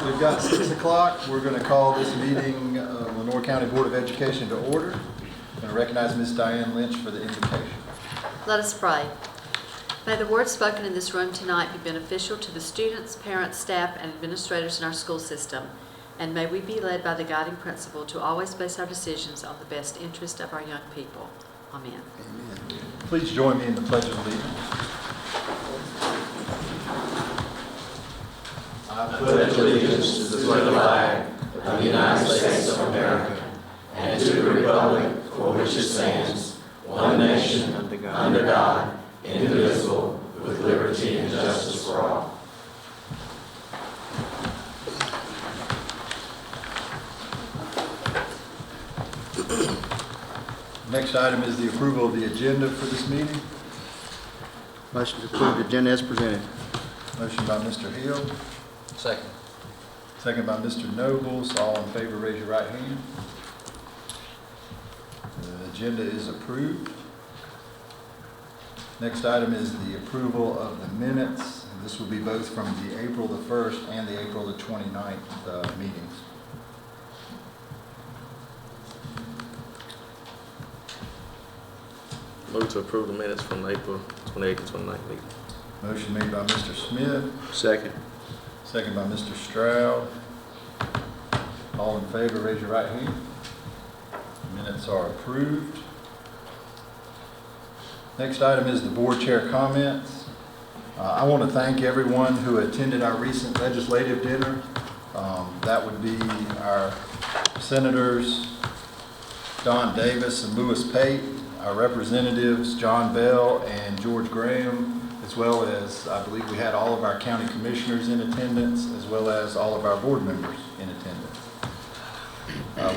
We've got 6 o'clock. We're going to call this meeting of Lenore County Board of Education to order. I'm going to recognize Ms. Diane Lynch for the invocation. Let us pray. May the words spoken in this room tonight be beneficial to the students, parents, staff, and administrators in our school system, and may we be led by the guiding principle to always base our decisions on the best interest of our young people. Amen. Amen. Please join me in the Pledge of Allegiance. I pledge allegiance to the flag of the United States of America and to the republic for which it stands, one nation, under God, indivisible, with liberty and justice for all. Next item is the approval of the agenda for this meeting. Motion to approve the agenda as presented. Motion by Mr. Hill, Second. second by Mr. Nobles. All in favor, raise your right hand. The agenda is approved. Next item is the approval of the minutes. This will be both from the April the 1st and the April the 29th meetings. Move to approve the minutes from the April 28th and 29th meeting. Motion made by Mr. Smith, Second. second by Mr. Stroud. All in favor, raise your right hand. Minutes are approved. Next item is the board chair comments. I want to thank everyone who attended our recent legislative dinner. That would be our senators, Don Davis and Lewis Pate, our representatives, John Bell and George Graham, as well as, I believe we had all of our county commissioners in attendance, as well as all of our board members in attendance.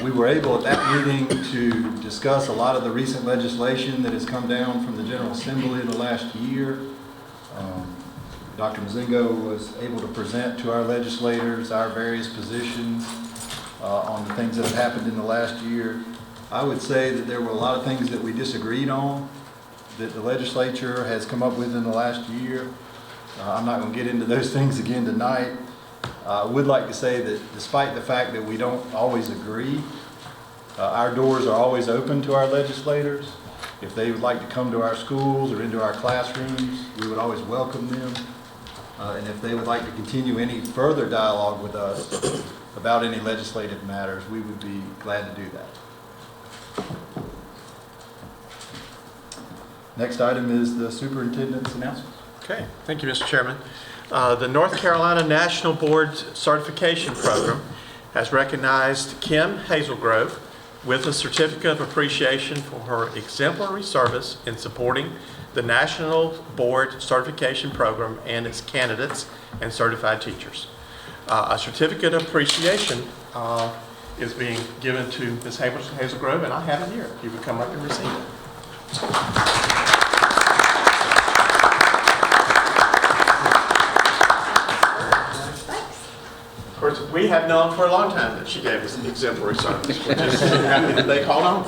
We were able at that meeting to discuss a lot of the recent legislation that has come down from the General Assembly in the last year. Dr. Mozingo was able to present to our legislators our various positions on the things that have happened in the last year. I would say that there were a lot of things that we disagreed on that the legislature has come up with in the last year. I'm not going to get into those things again tonight. I would like to say that despite the fact that we don't always agree, our doors are always open to our legislators. If they would like to come to our schools or into our classrooms, we would always welcome them. And if they would like to continue any further dialogue with us about any legislative matters, we would be glad to do that. Next item is the superintendent's announcements. Okay, thank you, Mr. Chairman. The North Carolina National Board Certification Program has recognized Kim Hazelgrove with a certificate of appreciation for her exemplary service in supporting the National Board Certification Program and its candidates and certified teachers. A certificate of appreciation is being given to Ms. Hazelgrove, and I have it here. If you would come up and receive it. Of course, we have known for a long time that she gave us an exemplary service. We're just happy that they called on.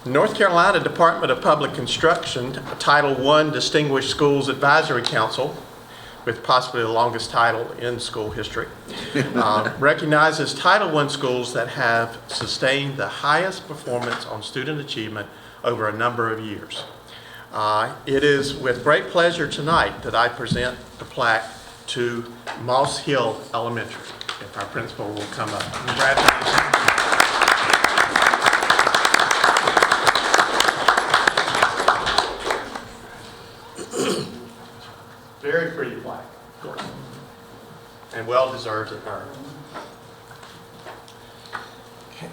North Carolina Department of Public Construction, Title I Distinguished Schools Advisory Council, with possibly the longest title in school history, recognizes Title I schools that have sustained the highest performance on student achievement over a number of years. It is with great pleasure tonight that I present the plaque to Moss Hill Elementary. If our principal will come up. Congratulations. Very pretty plaque, of course, and well deserved and earned. Okay.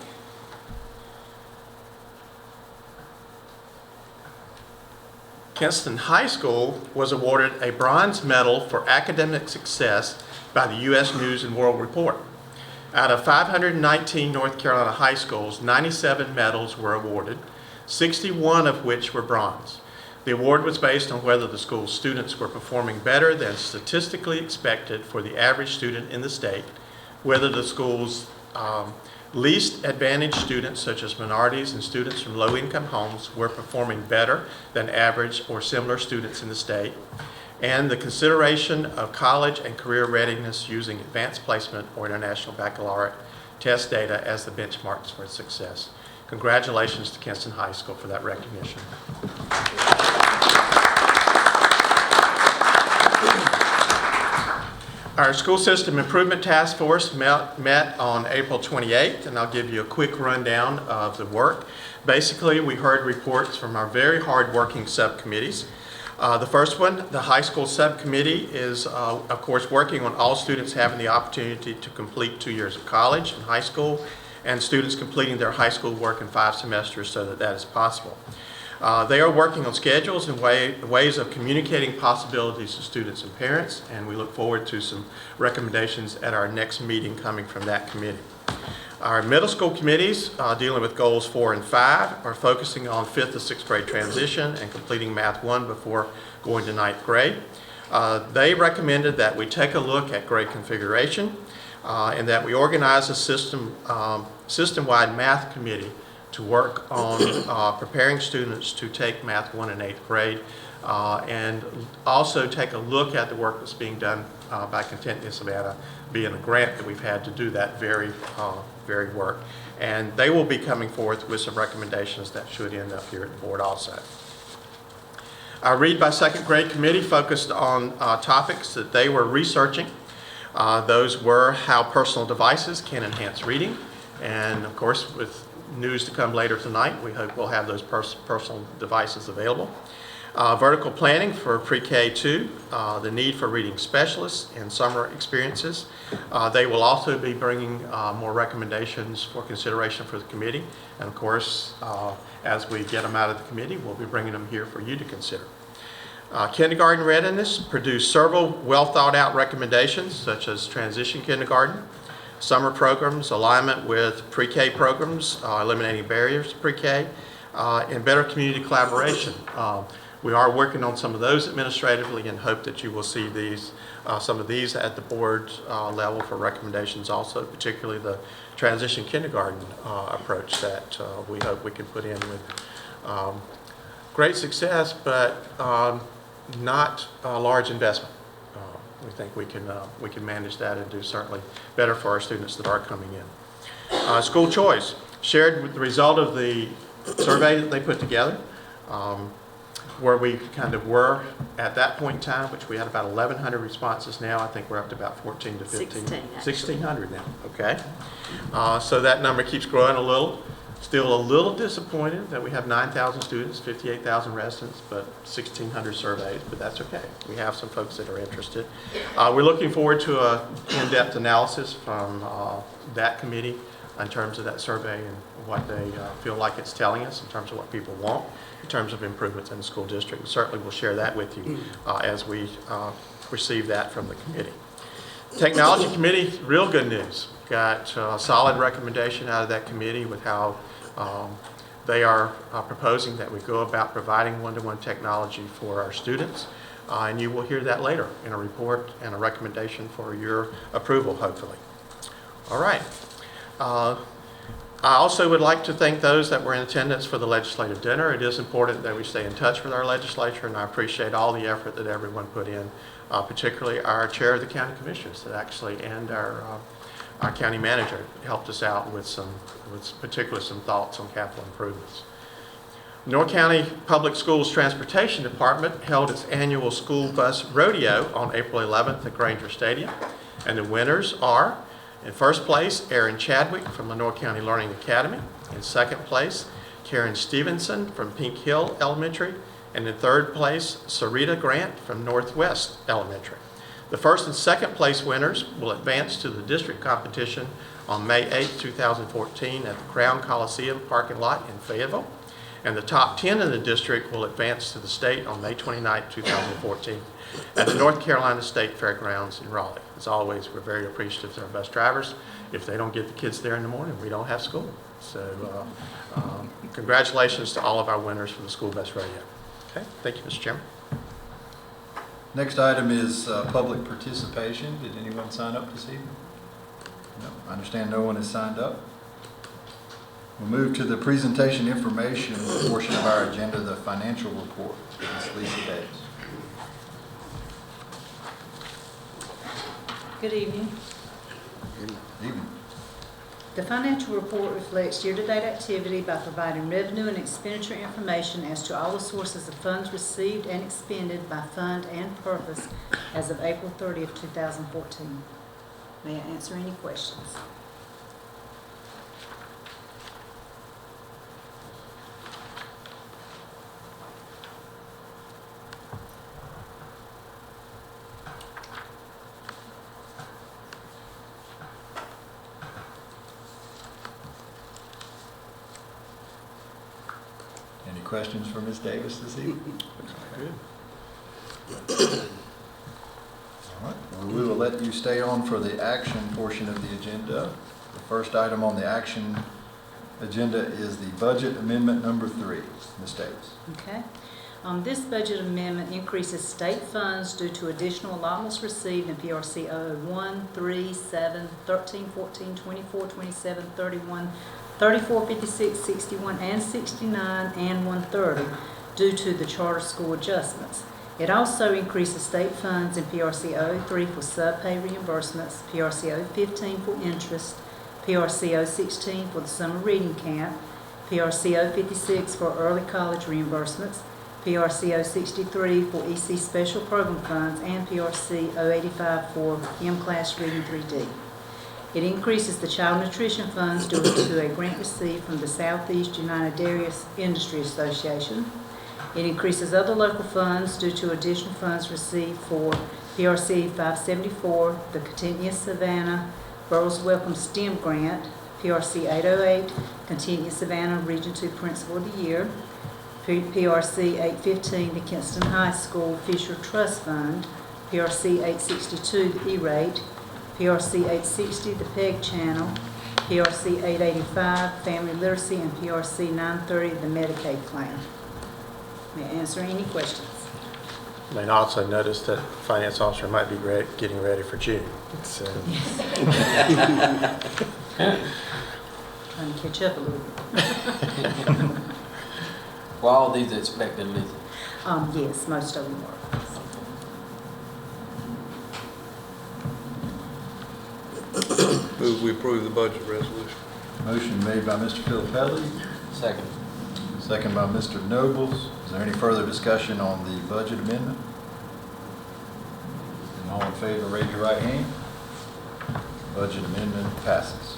Kinston High School was awarded a bronze medal for academic success by the U.S. News and World Report. Out of 519 North Carolina high schools, 97 medals were awarded, 61 of which were bronze. The award was based on whether the school's students were performing better than statistically expected for the average student in the state, whether the school's least advantaged students, such as minorities and students from low-income homes, were performing better than average or similar students in the state, and the consideration of college and career readiness using advanced placement or international baccalaureate test data as the benchmarks for success. Congratulations to Kinston High School for that recognition. Our School System Improvement Task Force met on April 28th, and I'll give you a quick rundown of the work. Basically, we heard reports from our very hard-working subcommittees. The first one, the High School Subcommittee, is, of course, working on all students having the opportunity to complete 2 years of college and high school, and students completing their high school work in 5 semesters so that that is possible. They are working on schedules and ways of communicating possibilities to students and parents, and we look forward to some recommendations at our next meeting coming from that committee. Our middle school committees, dealing with goals 4 and 5, are focusing on 5th to 6th grade transition and completing Math 1 before going to 9th grade. They recommended that we take a look at grade configuration and that we organize a system-wide math committee to work on preparing students to take Math 1 in 8th grade, and also take a look at the work that's being done by Content in Savannah, being a grant that we've had to do that very work. And they will be coming forth with some recommendations that should end up here at the board also. Our Read by 2nd grade committee focused on topics that they were researching. Those were how personal devices can enhance reading, and of course with news to come later tonight, we hope we'll have those personal devices available. Vertical planning for pre-K2, the need for reading specialists and summer experiences. They will also be bringing more recommendations for consideration for the committee, and of course, as we get them out of the committee, we'll be bringing them here for you to consider. Kindergarten readiness produced several well thought out recommendations, such as transition kindergarten, summer programs, alignment with pre-K programs, eliminating barriers to pre-K, and better community collaboration. We are working on some of those administratively and hope that you will see these, some of these at the board level for recommendations also, particularly the transition kindergarten approach that we hope we can put in with great success, but not a large investment. We think we can manage that and do certainly better for our students that are coming in. School choice, shared with the result of the survey that they put together, where we kind of were at that point in time, which we had about 1,100 responses now. I think we're up to about 14 to 15. 1,600 now, okay. So that number keeps growing a little. Still a little disappointed that we have 9,000 students, 58,000 residents, but 1,600 surveys, but that's okay. We have some folks that are interested. We're looking forward to an in-depth analysis from that committee in terms of that survey and what they feel like it's telling us in terms of what people want, in terms of improvements in the school district. And certainly we'll share that with you as we receive that from the committee. Technology committee, real good news. Got a solid recommendation out of that committee with how they are proposing that we go about providing one-to-one technology for our students. And you will hear that later in a report and a recommendation for your approval, hopefully. All right. I also would like to thank those that were in attendance for the legislative dinner. It is important that we stay in touch with our legislature, and I appreciate all the effort that everyone put in, particularly our chair of the county commissioners that actually, and our county manager helped us out with particularly some thoughts on capital improvements. North County Public Schools Transportation Department held its annual school bus rodeo on April 11th at Granger Stadium, and the winners are, in first place, Aaron Chadwick from Lenore County Learning Academy. In second place, Karen Stevenson from Pink Hill Elementary. And in third place, Sarita Grant from Northwest Elementary. The first and second place winners will advance to the district competition on May 8, 2014 at the Crown Coliseum parking lot in Fayetteville. And the top 10 in the district will advance to the state on May 29, 2014 at the North Carolina State Fairgrounds in Raleigh. As always, we're very appreciative of our bus drivers. If they don't get the kids there in the morning, we don't have school. So congratulations to all of our winners for the school bus rodeo. Okay, thank you, Mr. Chairman. Next item is public participation. Did anyone sign up this evening? No, I understand no one has signed up. We'll move to the presentation information portion of our agenda, the financial report. Ms. Lisa Davis. Good evening. Evening. The financial report reflects year-to-date activity by providing revenue and expenditure information as to all the sources of funds received and expended by fund and purpose as of April 30th, 2014. May I answer any questions? Any questions for Ms. Davis this evening? All right, well, we will let you stay on for the action portion of the agenda. The first item on the action agenda is the budget amendment number 3. Ms. Davis. Okay. This budget amendment increases state funds due to additional allotments received in PRC 001, 3, 7, 13, 14, 24, 27, 31, 34, 56, 61, and 69, and 130 due to the charter school adjustments. It also increases state funds in PRC 003 for sub-pay reimbursements, PRC 015 for interest, PRC 016 for the summer reading camp, PRC 056 for early college reimbursements, PRC 063 for EC special program funds, and PRC 085 for M-Class Reading 3D. It increases the child nutrition funds due to a grant received from the Southeast United Dairy Industry Association. It increases other local funds due to additional funds received for PRC 574, the Contiguous Savannah Girls Welcome STEM Grant, PRC 808, Contiguous Savannah Region 2 Principal of the Year, PRC 815, the Kinston High School Fisher Trust Fund, PRC 862, the E-Rate, PRC 860, the PEG Channel, PRC 885, Family Literacy, and PRC 930, the Medicaid Plan. May I answer any questions? You may also notice that finance officer might be getting ready for June. So, Trying to catch up a little bit. Were all these expected, Lisa? Yes, most of them were. Move we approve the budget resolution. Motion made by Mr. Filippelli, Second. second by Mr. Nobles. Is there any further discussion on the budget amendment? And all in favor, raise your right hand. Budget amendment passes.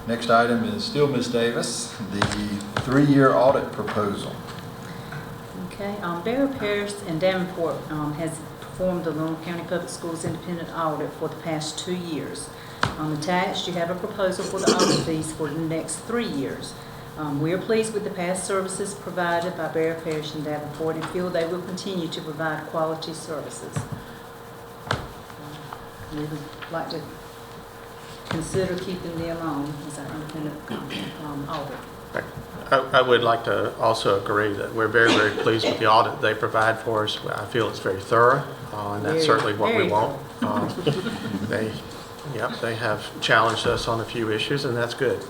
Next item is still Ms. Davis, the 3-year audit proposal. Okay, Bear Parish and Davenport has performed the Louisville County Public Schools independent audit for the past 2 years. Attached, you have a proposal for the audit fees for the next 3 years. We are pleased with the past services provided by Bear Parish and Davenport and feel they will continue to provide quality services. We would like to consider keeping them on as our independent audit. I would like to also agree that we're very, very pleased with the audit they provide for us. I feel it's very thorough, and that's certainly what we want. They have challenged us on a few issues, and that's good.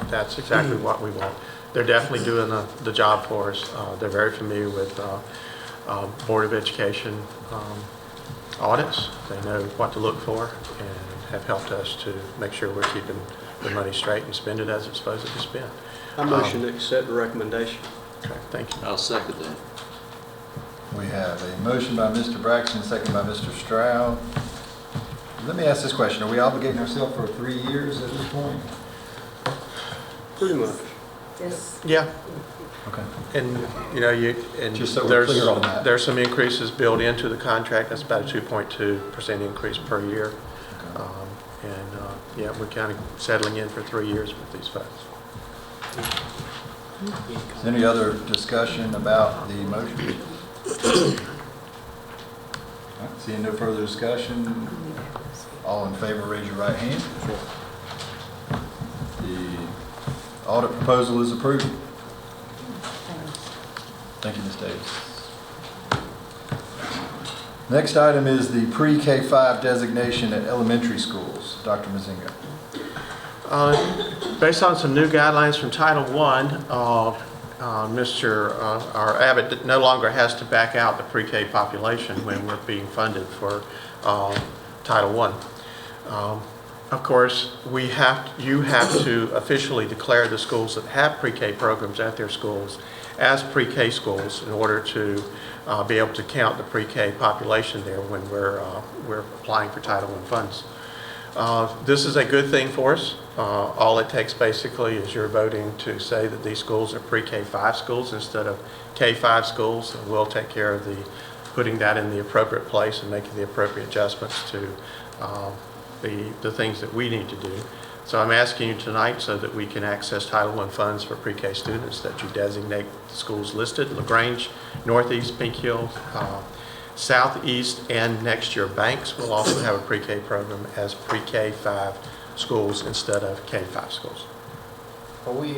That's exactly what we want. They're definitely doing the job for us. They're very familiar with Board of Education audits. They know what to look for and have helped us to make sure we're keeping the money straight and spend it as it's supposed to be spent. I motion to accept the recommendation. Okay, thank you. I'll second that. We have a motion by Mr. Braxton, second by Mr. Stroud. Let me ask this question. Are we obligating ourselves for 3 years at this point? Pretty much. Yes. Yeah, Okay. and Just so we're clear on that. there's some increases built into the contract. That's about a 2.2% increase per year. We're kind of settling in for 3 years with these folks. Is there any other discussion about the motion? All right, seeing no further discussion, all in favor, raise your right hand. The audit proposal is approved. Thank you, Ms. Davis. Next item is the pre-K-5 designation at elementary schools. Dr. Mazinga. Based on some new guidelines from Title I, our Abbott no longer has to back out the pre-K population when we're being funded for Title I. Of course, you have to officially declare the schools that have pre-K programs at their schools as pre-K schools in order to be able to count the pre-K population there when we're applying for Title I funds. This is a good thing for us. All it takes basically is your voting to say that these schools are pre-K5 schools instead of K5 schools, and we'll take care of putting that in the appropriate place and making the appropriate adjustments to the things that we need to do. So I'm asking you tonight so that we can access Title I funds for pre-K students that you designate the schools listed: LaGrange, Northeast, Pink Hill, Southeast, and next year Banks will also have a pre-K program as pre-K5 schools instead of K5 schools. Are we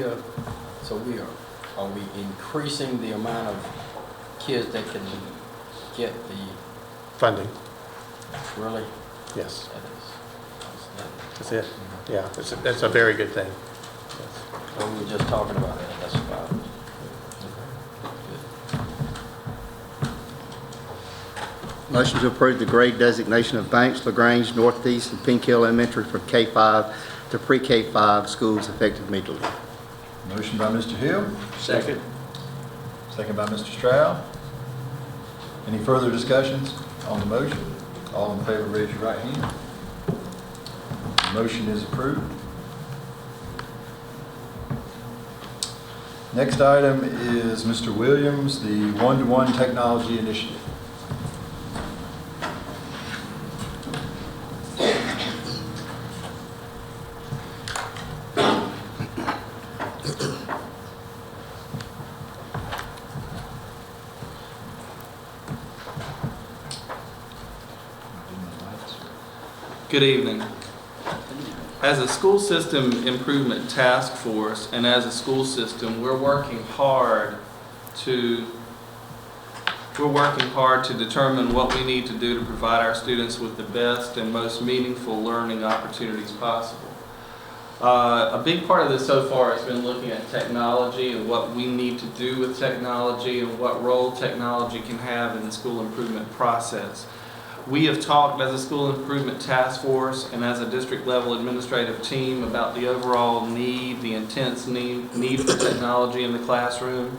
increasing the amount of kids that can get the, Funding, really? yes, That that's it. Yeah, that's a very good thing. is, we were just talking about that, that's about it. Motion to approve the grade designation of Banks, LaGrange, Northeast, and Pink Hill Elementary for K5 to pre-K5 schools effective immediately. Motion by Mr. Hill, Second. second by Mr. Stroud. Any further discussions on the motion? All in favor, raise your right hand. The motion is approved. Next item is Mr. Williams, the one-to-one technology initiative. Good evening. As a school system improvement task force and as a school system, we're working hard to determine what we need to do to provide our students with the best and most meaningful learning opportunities possible. A big part of this so far has been looking at technology and what we need to do with technology and what role technology can have in the school improvement process. We have talked as a school improvement task force and as a district level administrative team about the overall need, the intense need for technology in the classroom,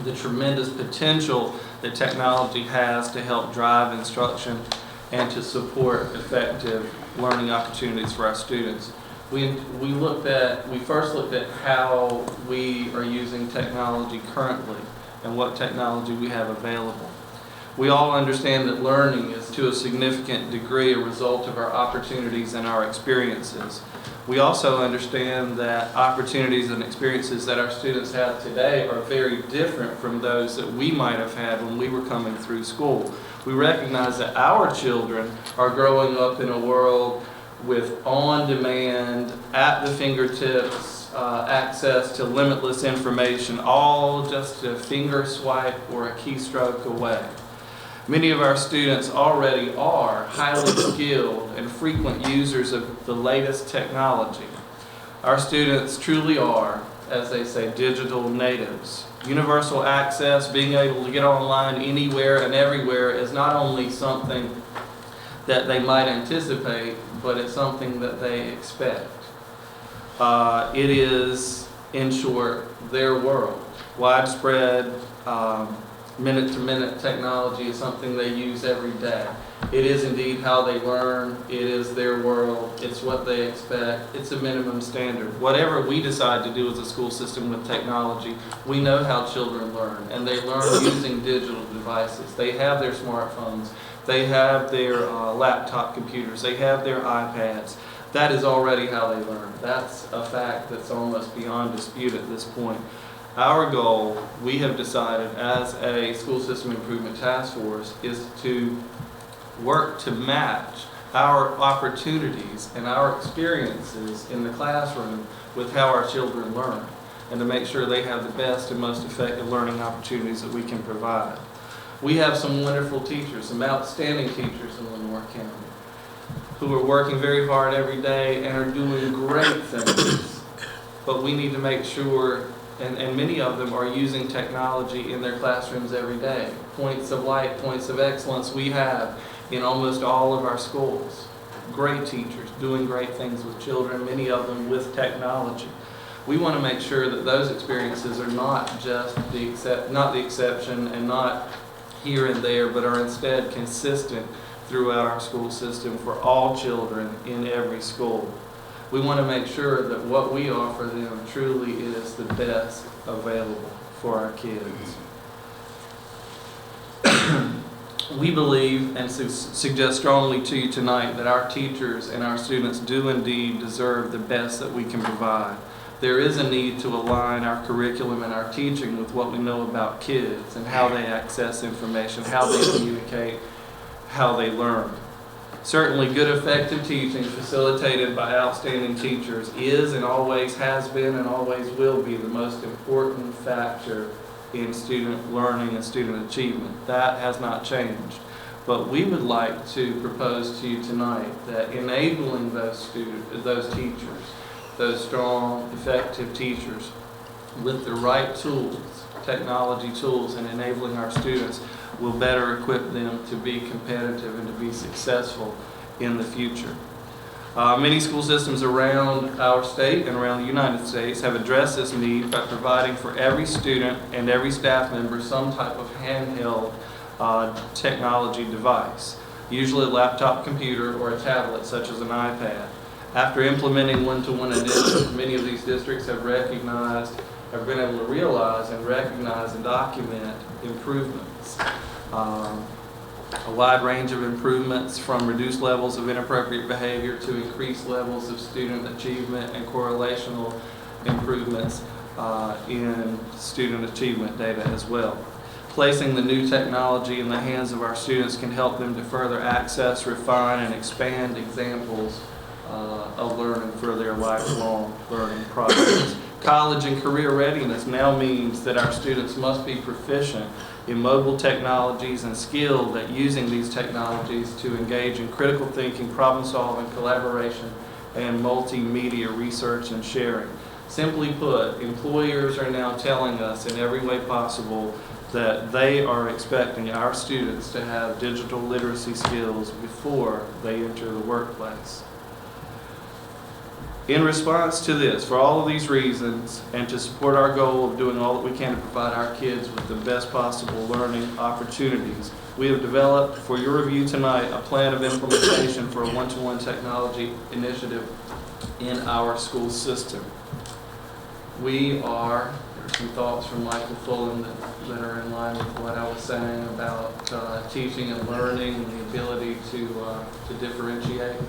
the tremendous potential that technology has to help drive instruction and to support effective learning opportunities for our students. We first looked at how we are using technology currently and what technology we have available. We all understand that learning is to a significant degree a result of our opportunities and our experiences. We also understand that opportunities and experiences that our students have today are very different from those that we might have had when we were coming through school. We recognize that our children are growing up in a world with on-demand, at the fingertips, access to limitless information, all just a finger swipe or a keystroke away. Many of our students already are highly skilled and frequent users of the latest technology. Our students truly are, as they say, digital natives. Universal access, being able to get online anywhere and everywhere is not only something that they might anticipate, but it's something that they expect. It is, in short, their world. Widespread, minute-to-minute technology is something they use every day. It is indeed how they learn. It is their world. It's what they expect. It's a minimum standard. Whatever we decide to do as a school system with technology, we know how children learn, and they learn using digital devices. They have their smartphones. They have their laptop computers. They have their iPads. That is already how they learn. That's a fact that's almost beyond dispute at this point. Our goal, we have decided as a school system improvement task force, is to work to match our opportunities and our experiences in the classroom with how our children learn, and to make sure they have the best and most effective learning opportunities that we can provide. We have some wonderful teachers, some outstanding teachers in Lenoir County, who are working very hard every day and are doing great things. But we need to make sure and many of them are using technology in their classrooms every day. Points of light, points of excellence we have in almost all of our schools. Great teachers doing great things with children, many of them with technology. We want to make sure that those experiences are not just not the exception and not here and there, but are instead consistent throughout our school system for all children in every school. We want to make sure that what we offer them truly is the best available for our kids. We believe and suggest strongly to you tonight that our teachers and our students do indeed deserve the best that we can provide. There is a need to align our curriculum and our teaching with what we know about kids and how they access information, how they communicate, how they learn. Certainly, good, effective teaching facilitated by outstanding teachers is and always has been and always will be the most important factor in student learning and student achievement. That has not changed. But we would like to propose to you tonight that enabling those teachers, those strong, effective teachers, with the right tools, technology tools, and enabling our students will better equip them to be competitive and to be successful in the future. Many school systems around our state and around the United States have addressed this need by providing for every student and every staff member some type of handheld technology device, usually a laptop computer or a tablet such as an iPad. After implementing one-to-one addition, many of these districts have been able to realize and recognize and document improvements. A wide range of improvements, from reduced levels of inappropriate behavior to increased levels of student achievement and correlational improvements in student achievement data as well. Placing the new technology in the hands of our students can help them to further access, refine, and expand examples of learning for their lifelong learning process. College and career readiness now means that our students must be proficient in mobile technologies and skilled at using these technologies to engage in critical thinking, problem solving, collaboration, and multimedia research and sharing. Simply put, employers are now telling us in every way possible that they are expecting our students to have digital literacy skills before they enter the workplace. In response to this, for all of these reasons, and to support our goal of doing all that we can to provide our kids with the best possible learning opportunities, we have developed for your review tonight a plan of implementation for a one-to-one technology initiative in our school system. There are some thoughts from Michael Fulham that are in line with what I was saying about teaching and learning and the ability to differentiate.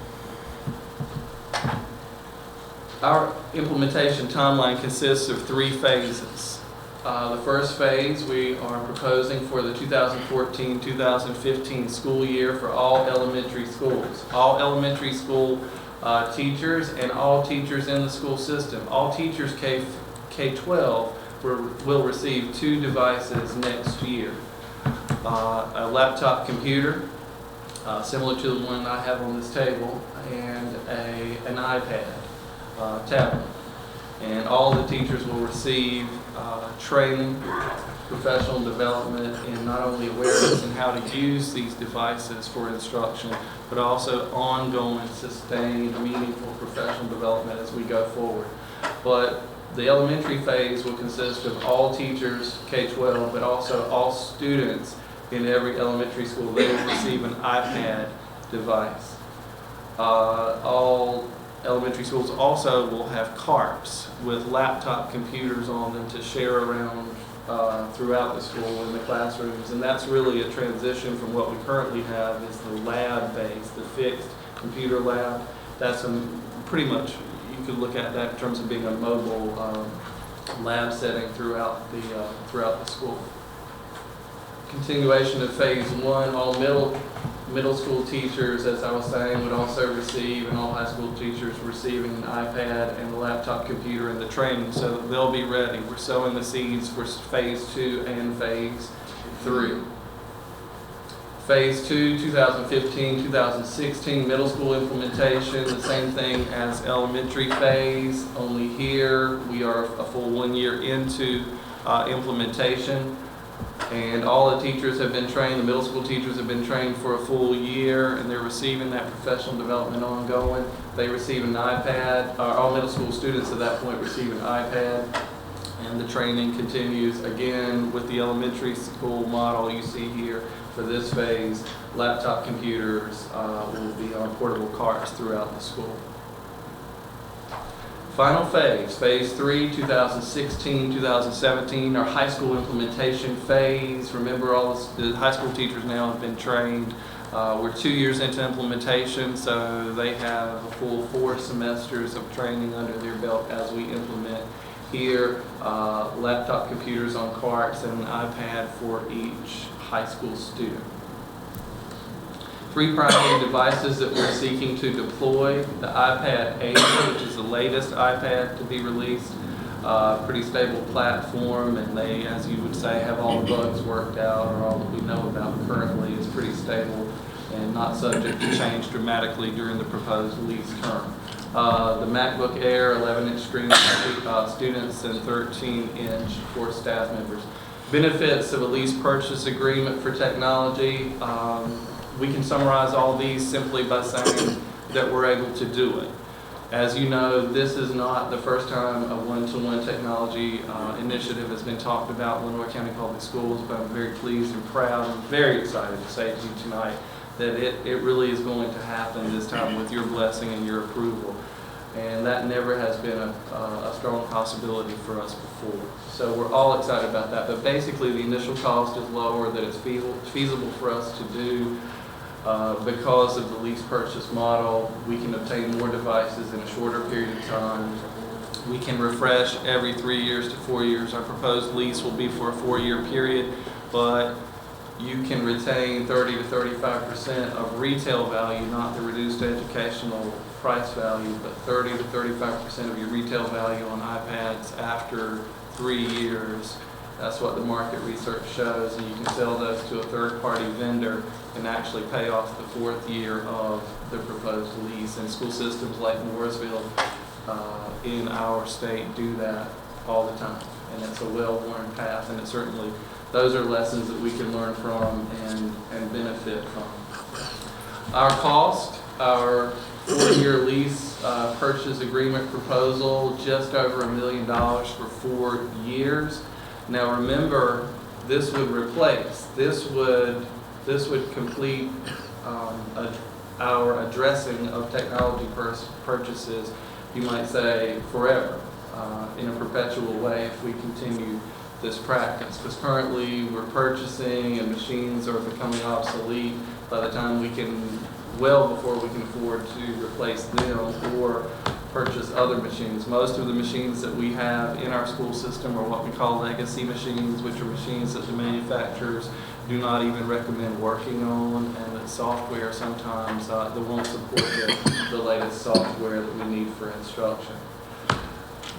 Our implementation timeline consists of 3 phases. The first phase we are proposing for the 2014-2015 school year for all elementary schools. All elementary school teachers and all teachers in the school system. All teachers K-12 will receive 2 devices next year. A laptop computer, similar to the one I have on this table, and an iPad. Tablet. And all the teachers will receive training, professional development in not only awareness and how to use these devices for instruction, but also ongoing, sustained, meaningful professional development as we go forward. But the elementary phase will consist of all teachers, K-12, but also all students in every elementary school. They will receive an iPad device. All elementary schools also will have CARPs with laptop computers on them to share around throughout the school in the classrooms, and that's really a transition from what we currently have is the lab-based, the fixed computer lab. That's pretty much, you could look at that in terms of being a mobile lab setting throughout the school. Continuation of phase 1, all middle school teachers, as I was saying, would also receive, and all high school teachers receiving an iPad and a laptop computer in the training, so that they'll be ready. We're sowing the seeds for phase 2 and phase 3. Phase 2, 2015, 2016, middle school implementation, the same thing as elementary phase, only here we are a full 1 year into implementation. And all the teachers have been trained, the middle school teachers have been trained for a full year, and they're receiving that professional development ongoing. They receive an iPad, all middle school students at that point receive an iPad, and the training continues again with the elementary school model you see here. For this phase, laptop computers will be on portable carts throughout the school. Final phase, phase 3, 2016, 2017, our high school implementation phase. Remember, all the high school teachers now have been trained. We're 2 years into implementation, so they have a full 4 semesters of training under their belt as we implement here. Laptop computers on carts and an iPad for each high school student. 3 primary devices that we're seeking to deploy: the iPad 8, which is the latest iPad to be released, pretty stable platform, and they, as you would say, have all the bugs worked out, or all that we know about currently. It's pretty stable and not subject to change dramatically during the proposed lease term. The MacBook Air, 11-inch screen for students and 13-inch for staff members. Benefits of a lease purchase agreement for technology. We can summarize all these simply by saying that we're able to do it. As you know, this is not the first time a one-to-one technology initiative has been talked about in Lenoir County Public Schools, but I'm very pleased and proud and very excited to say to you tonight that it really is going to happen this time with your blessing and your approval. And that never has been a strong possibility for us before. So we're all excited about that. But basically the initial cost is lower, that it's feasible for us to do. Because of the lease purchase model, we can obtain more devices in a shorter period of time. We can refresh every 3 years to 4 years. Our proposed lease will be for a 4-year period, but you can retain 30 to 35% of retail value, not the reduced educational price value, but 30 to 35% of your retail value on iPads after 3 years. That's what the market research shows, and you can sell those to a third-party vendor and actually pay off the 4th year of the proposed lease. And school systems like Mooresville in our state do that all the time, and it's a well-worn path, and it certainly, those are lessons that we can learn from and benefit from. Our cost, our 4-year lease purchase agreement proposal, just over $1 million for 4 years. Now remember, this would replace, this would complete our addressing of technology purchases, you might say, forever, in a perpetual way if we continue this practice. Because currently we're purchasing and machines are becoming obsolete by the time we can, well before we can afford to replace them or purchase other machines. Most of the machines that we have in our school system are what we call legacy machines, which are machines that the manufacturers do not even recommend working on, and that software sometimes they won't support the latest software that we need for instruction.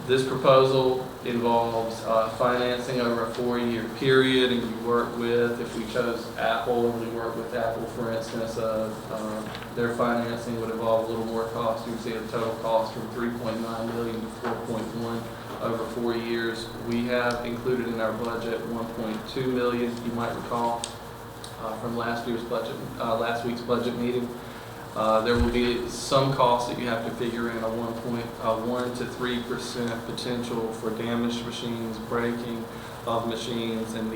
This proposal involves financing over a 4-year period, and we work with, if we chose Apple, we work with Apple, for instance, their financing would involve a little more cost. You can see the total cost from $3.9 million to $4.1 over 4 years. We have included in our budget $1.2 million, you might recall, from last week's budget meeting. There will be some costs that you have to figure in, a 1 to 3% potential for damaged machines, breaking of machines, and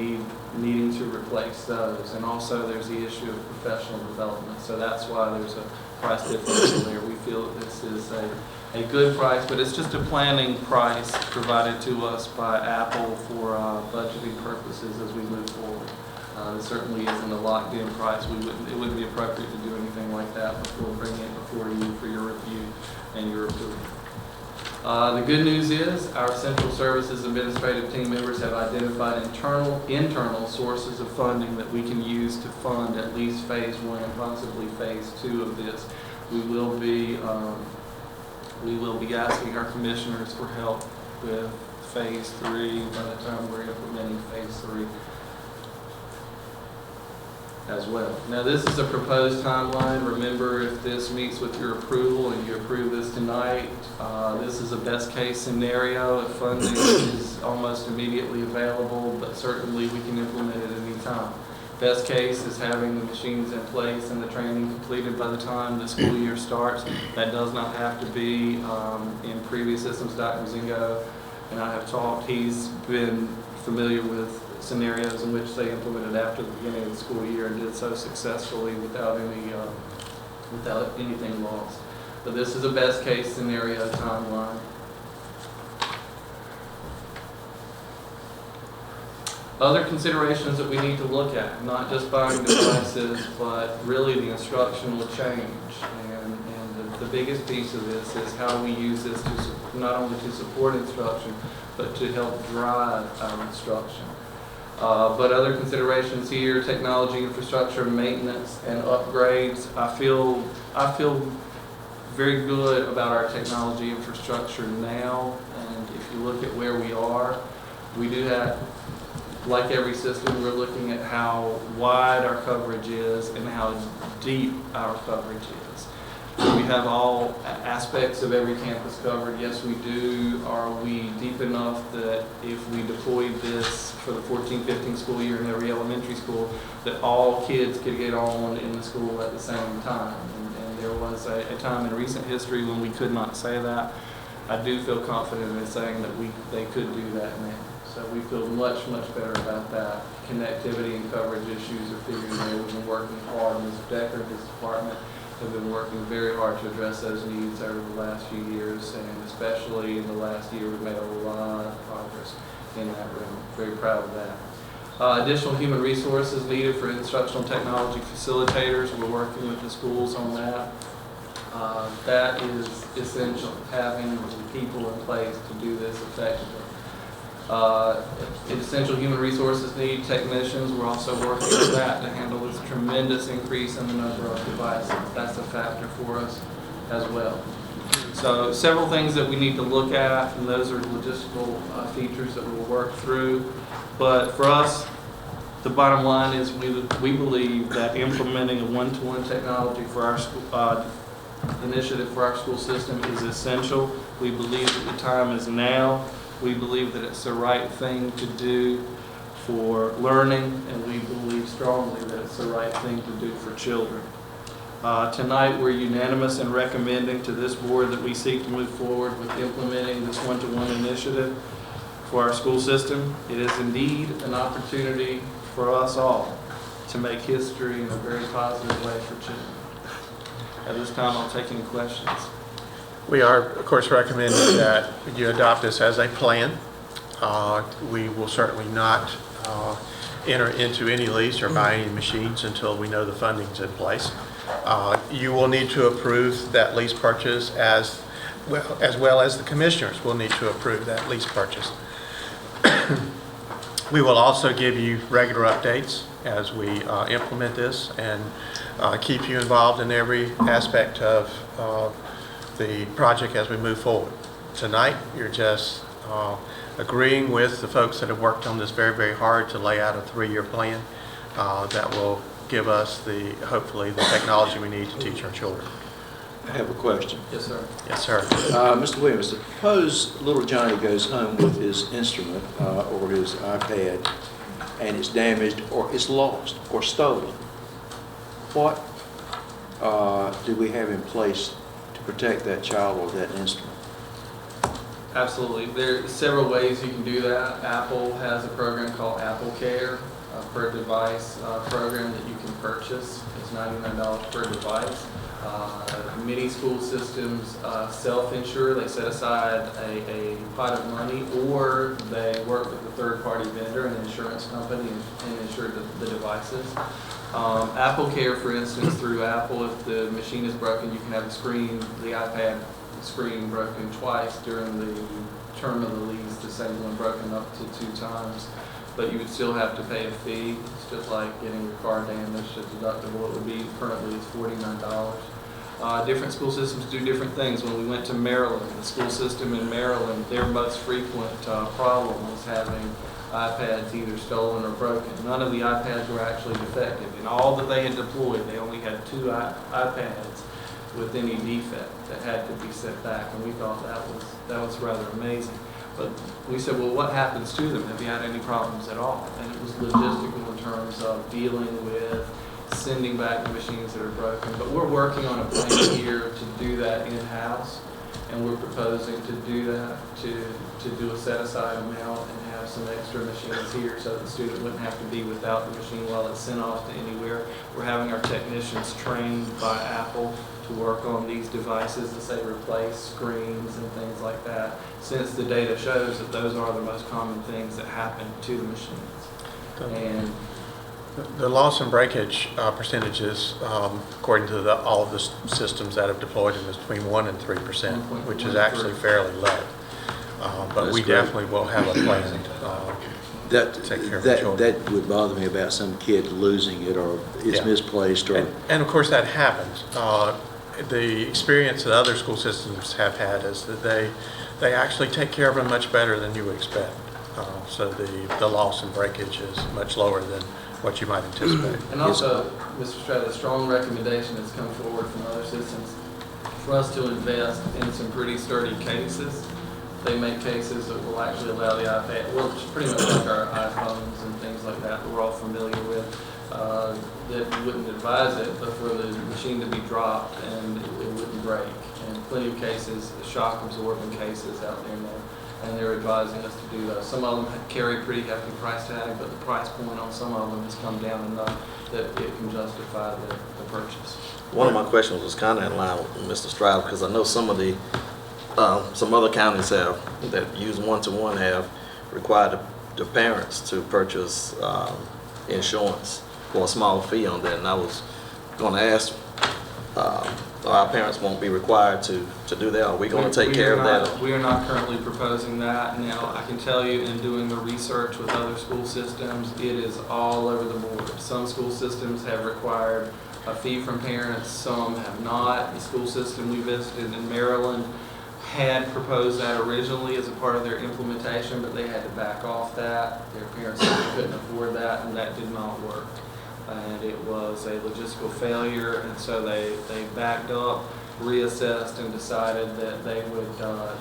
needing to replace those. And also there's the issue of professional development. So that's why there's a price differential there. We feel that this is a good price, but it's just a planning price provided to us by Apple for budgeting purposes as we move forward. It certainly isn't a locked-in price. It wouldn't be appropriate to do anything like that before bringing it before you for your review and your approval. The good news is our Central Services administrative team members have identified internal sources of funding that we can use to fund at least phase 1 and possibly phase 2 of this. We will be asking our commissioners for help with phase 3 by the time we're implementing phase 3. as well. Now, this is a proposed timeline. Remember, if this meets with your approval and you approve this tonight, this is a best-case scenario. If funding is almost immediately available, but certainly we can implement it at any time. Best case is having the machines in place and the training completed by the time the school year starts. That does not have to be in previous systems. Dr. Zingo and I have talked. He's been familiar with scenarios in which they implemented after the beginning of the school year and did so successfully without anything lost. But this is a best case scenario timeline. Other considerations that we need to look at, not just buying devices, but really the instructional change. And the biggest piece of this is how we use this to not only to support instruction, but to help drive our instruction. But other considerations here, technology, infrastructure, maintenance, and upgrades. I feel very good about our technology infrastructure now. And if you look at where we are, we do have, like every system, we're looking at how wide our coverage is and how deep our coverage is. We have all aspects of every campus covered. Yes, we do. Are we deep enough that if we deployed this for the 14-15 school year in every elementary school, that all kids could get on in the school at the same time? And there was a time in recent history when we could not say that. I do feel confident in saying that they could do that now. So we feel much, much better about that. Connectivity and coverage issues are figured out. We've been working hard. Mr. Decker, this department, have been working very hard to address those needs over the last few years, and especially in the last year, we've made a lot of progress in that room. Very proud of that. Additional human resources needed for instructional technology facilitators. We're working with the schools on that. That is essential, having the people in place to do this effectively. Essential human resources need technicians. We're also working with that to handle this tremendous increase in the number of devices. That's a factor for us as well. So several things that we need to look at, and those are logistical features that we'll work through. But for us, the bottom line is we believe that implementing a one-to-one technology for our school initiative for our school system is essential. We believe that the time is now. We believe that it's the right thing to do for learning, and we believe strongly that it's the right thing to do for children. Tonight, we're unanimous in recommending to this board that we seek to move forward with implementing this one-to-one initiative for our school system. It is indeed an opportunity for us all to make history in a very positive way for children. At this time, I'll take any questions. We are, of course, recommending that you adopt this as a plan. We will certainly not enter into any lease or buy any machines until we know the funding's in place. You will need to approve that lease purchase as well as the commissioners will need to approve that lease purchase. We will also give you regular updates as we implement this and keep you involved in every aspect of the project as we move forward. Tonight, you're just agreeing with the folks that have worked on this very, very hard to lay out a 3-year plan that will give us hopefully the technology we need to teach our children. I have a question. Yes, sir. Yes, sir. Mr. Williams, suppose little Johnny goes home with his instrument or his iPad and it's damaged or it's lost or stolen. What do we have in place to protect that child or that instrument? Absolutely. There are several ways you can do that. Apple has a program called Apple Care, a per device program that you can purchase. It's $99 per device. Many school systems self-insure. They set aside a pot of money, or they work with a third-party vendor, an insurance company, and insure the devices. Apple Care, for instance, through Apple, if the machine is broken, you can have the iPad screen broken twice during the term of the lease, the same one broken up to 2 times. But you would still have to pay a fee. It's just like getting your car damaged. A deductible, it would be currently is $49. Different school systems do different things. When we went to Maryland, the school system in Maryland, their most frequent problem was having iPads either stolen or broken. None of the iPads were actually defective. In all that they had deployed, they only had 2 iPads with any defect that had to be sent back, and we thought that was rather amazing. But we said, well, what happens to them? Have you had any problems at all? And it was logistical in terms of dealing with sending back the machines that are broken. But we're working on a plan here to do that in-house, and we're proposing to do that, to do a set-aside amount and have some extra machines here so that the student wouldn't have to be without the machine while it's sent off to anywhere. We're having our technicians trained by Apple to work on these devices to say replace screens and things like that, since the data shows that those are the most common things that happen to the machines. And The loss and breakage percentages, according to all of the systems that have deployed them, is between 1% and 3%, which is actually fairly low. But we definitely will have a plan to take care of the children. That would bother me about some kid losing it, or it's Yeah. misplaced, or. And of course that happens. The experience that other school systems have had is that they actually take care of them much better than you would expect. So the loss and breakage is much lower than what you might anticipate. And also, Mr. Stroud, a strong recommendation has come forward from other systems for us to invest in some pretty sturdy cases. They make cases that will actually allow the iPad, well, it's pretty much like our iPhones and things like that we're all familiar with, that wouldn't advise it, but for the machine to be dropped and it wouldn't break. And plenty of cases, shock absorbing cases out there now, and they're advising us to do those. Some of them carry a pretty hefty price tag, but the price point on some of them has come down enough that it can justify the purchase. One of my questions was kind of in line with Mr. Stroud, because I know some of the, some other counties have, that use one-to-one have required the parents to purchase insurance for a small fee on that. And I was going to ask, our parents won't be required to do that. Are we going to take care of that? We are not currently proposing that. Now, I can tell you in doing the research with other school systems, it is all over the board. Some school systems have required a fee from parents, some have not. The school system we visited in Maryland had proposed that originally as a part of their implementation, but they had to back off that. Their parents said they couldn't afford that, and that did not work. And it was a logistical failure, and so they backed up, reassessed, and decided that they would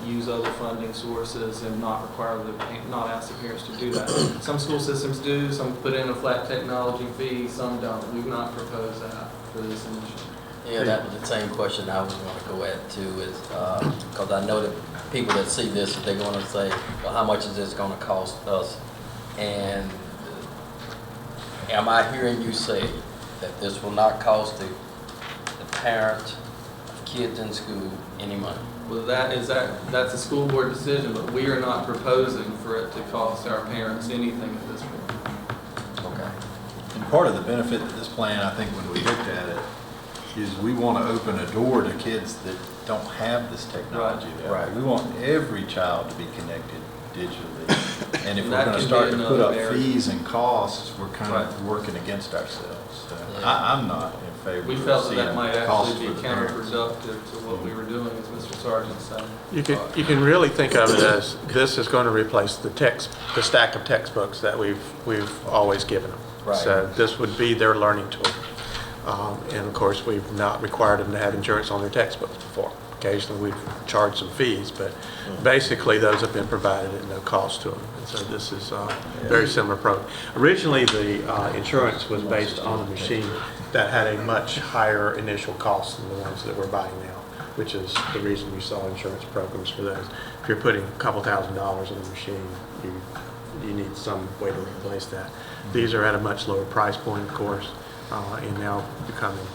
use other funding sources and not ask the parents to do that. Some school systems do, some put in a flat technology fee, some don't. We've not proposed that for this initiative. Yeah, that was the same question I was going to go at too, is because I know that people that see this, they're going to say, well, how much is this going to cost us? And am I hearing you say that this will not cost the parent of kids in school any money? Well, that's a school board decision, but we are not proposing for it to cost our parents anything at this point. Okay. And part of the benefit of this plan, I think, when we looked at it, is we want to open a door to kids that don't have this technology. Right. We want every child to be connected digitally. And if we're That going to can start be to put up another fees and costs, we're kind Right. of working against ourselves. So Yeah. I'm not in favor We of felt that seeing that might costs actually for be the parents. counterproductive to what we were doing, as Mr. Sargent said. You can really think of it as this is going to replace the stack of textbooks that we've always given them. Right. So this would be their learning tool. And of course, we've not required them to have insurance on their textbooks before. Occasionally, we've charged some fees, but basically those have been provided at no cost to them. And so this is a very similar approach. Originally, the insurance was based on a machine that had a much higher initial cost than the ones that we're buying now, which is the reason you saw insurance programs for those. If you're putting a couple $1,000s in a machine, you need some way to replace that. These are at a much lower price point, of course, and now becoming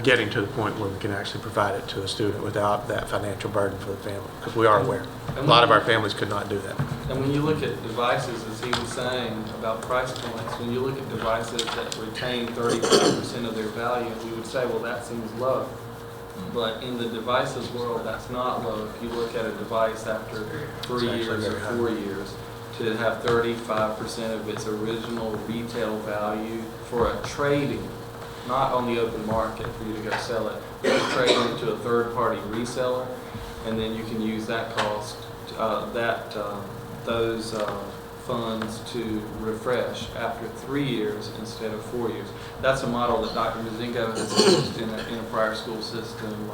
getting to the point where we can actually provide it to a student without that financial burden for the family, because we are aware a lot of our families could not do that. And when you look at devices, as he was saying about price points, when you look at devices that retain 35% of their value, we would say, well, that seems low. But in the devices world, that's not low. If you look at a device after 3 years or 4 years, to have 35% of its original retail value for a trade-in not on the open market for you to go sell it. You can trade it into a third-party reseller, and then you can use that cost, those funds to refresh after 3 years instead of 4 years. That's a model that Dr. Mazingo has used in a prior school system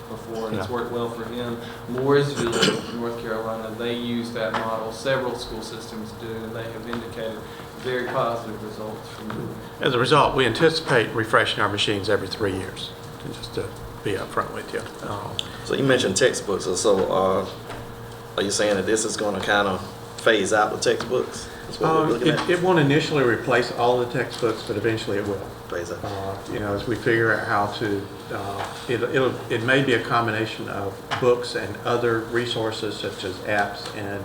before, and it's worked well for him. Mooresville, North Carolina, they use that model. Several school systems do, and they have indicated very positive results from doing it. As a result, we anticipate refreshing our machines every 3 years, just to be upfront with you. So you mentioned textbooks, so are you saying that this is going to kind of phase out the textbooks? That's what we're looking at? It won't initially replace all the textbooks, but eventually it will. Phase out. As we figure out how to, it may be a combination of books and other resources such as apps and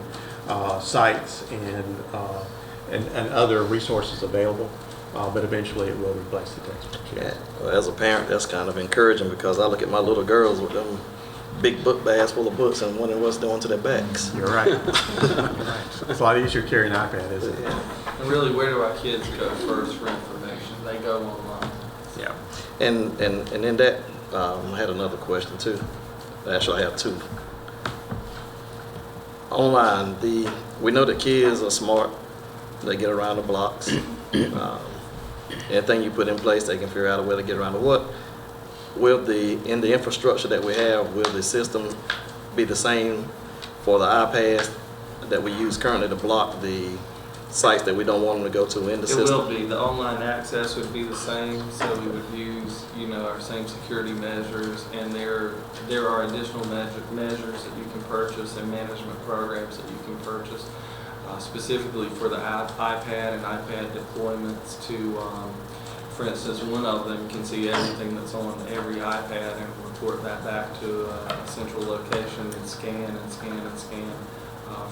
sites and other resources available, but eventually it will replace the textbooks. Yeah. Well, as a parent, that's kind of encouraging because I look at my little girls with them big book bags full of books and wondering what's doing to their backs. You're right. It's a lot easier carrying an iPad, isn't it? Yeah. And really, where do our kids go first for information? They go online. Yeah. And in that, I had another question too. Actually, I have two. Online, we know that kids are smart. They get around the blocks. Anything you put in place, they can figure out a way to get around the what. In the infrastructure that we have, will the system be the same for the iPads that we use currently to block the sites that we don't want them to go to in the system? It will be. The online access would be the same, so we would use, our same security measures, and there are additional measures that you can purchase and management programs that you can purchase, specifically for the iPad and iPad deployments to, for instance, one of them can see everything that's on every iPad and report that back to a central location and scan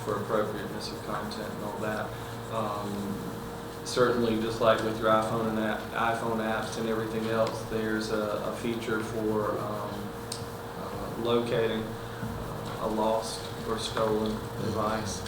for appropriateness of content and all that. Certainly, just like with your iPhone apps and everything else, there's a feature for locating a lost or stolen device.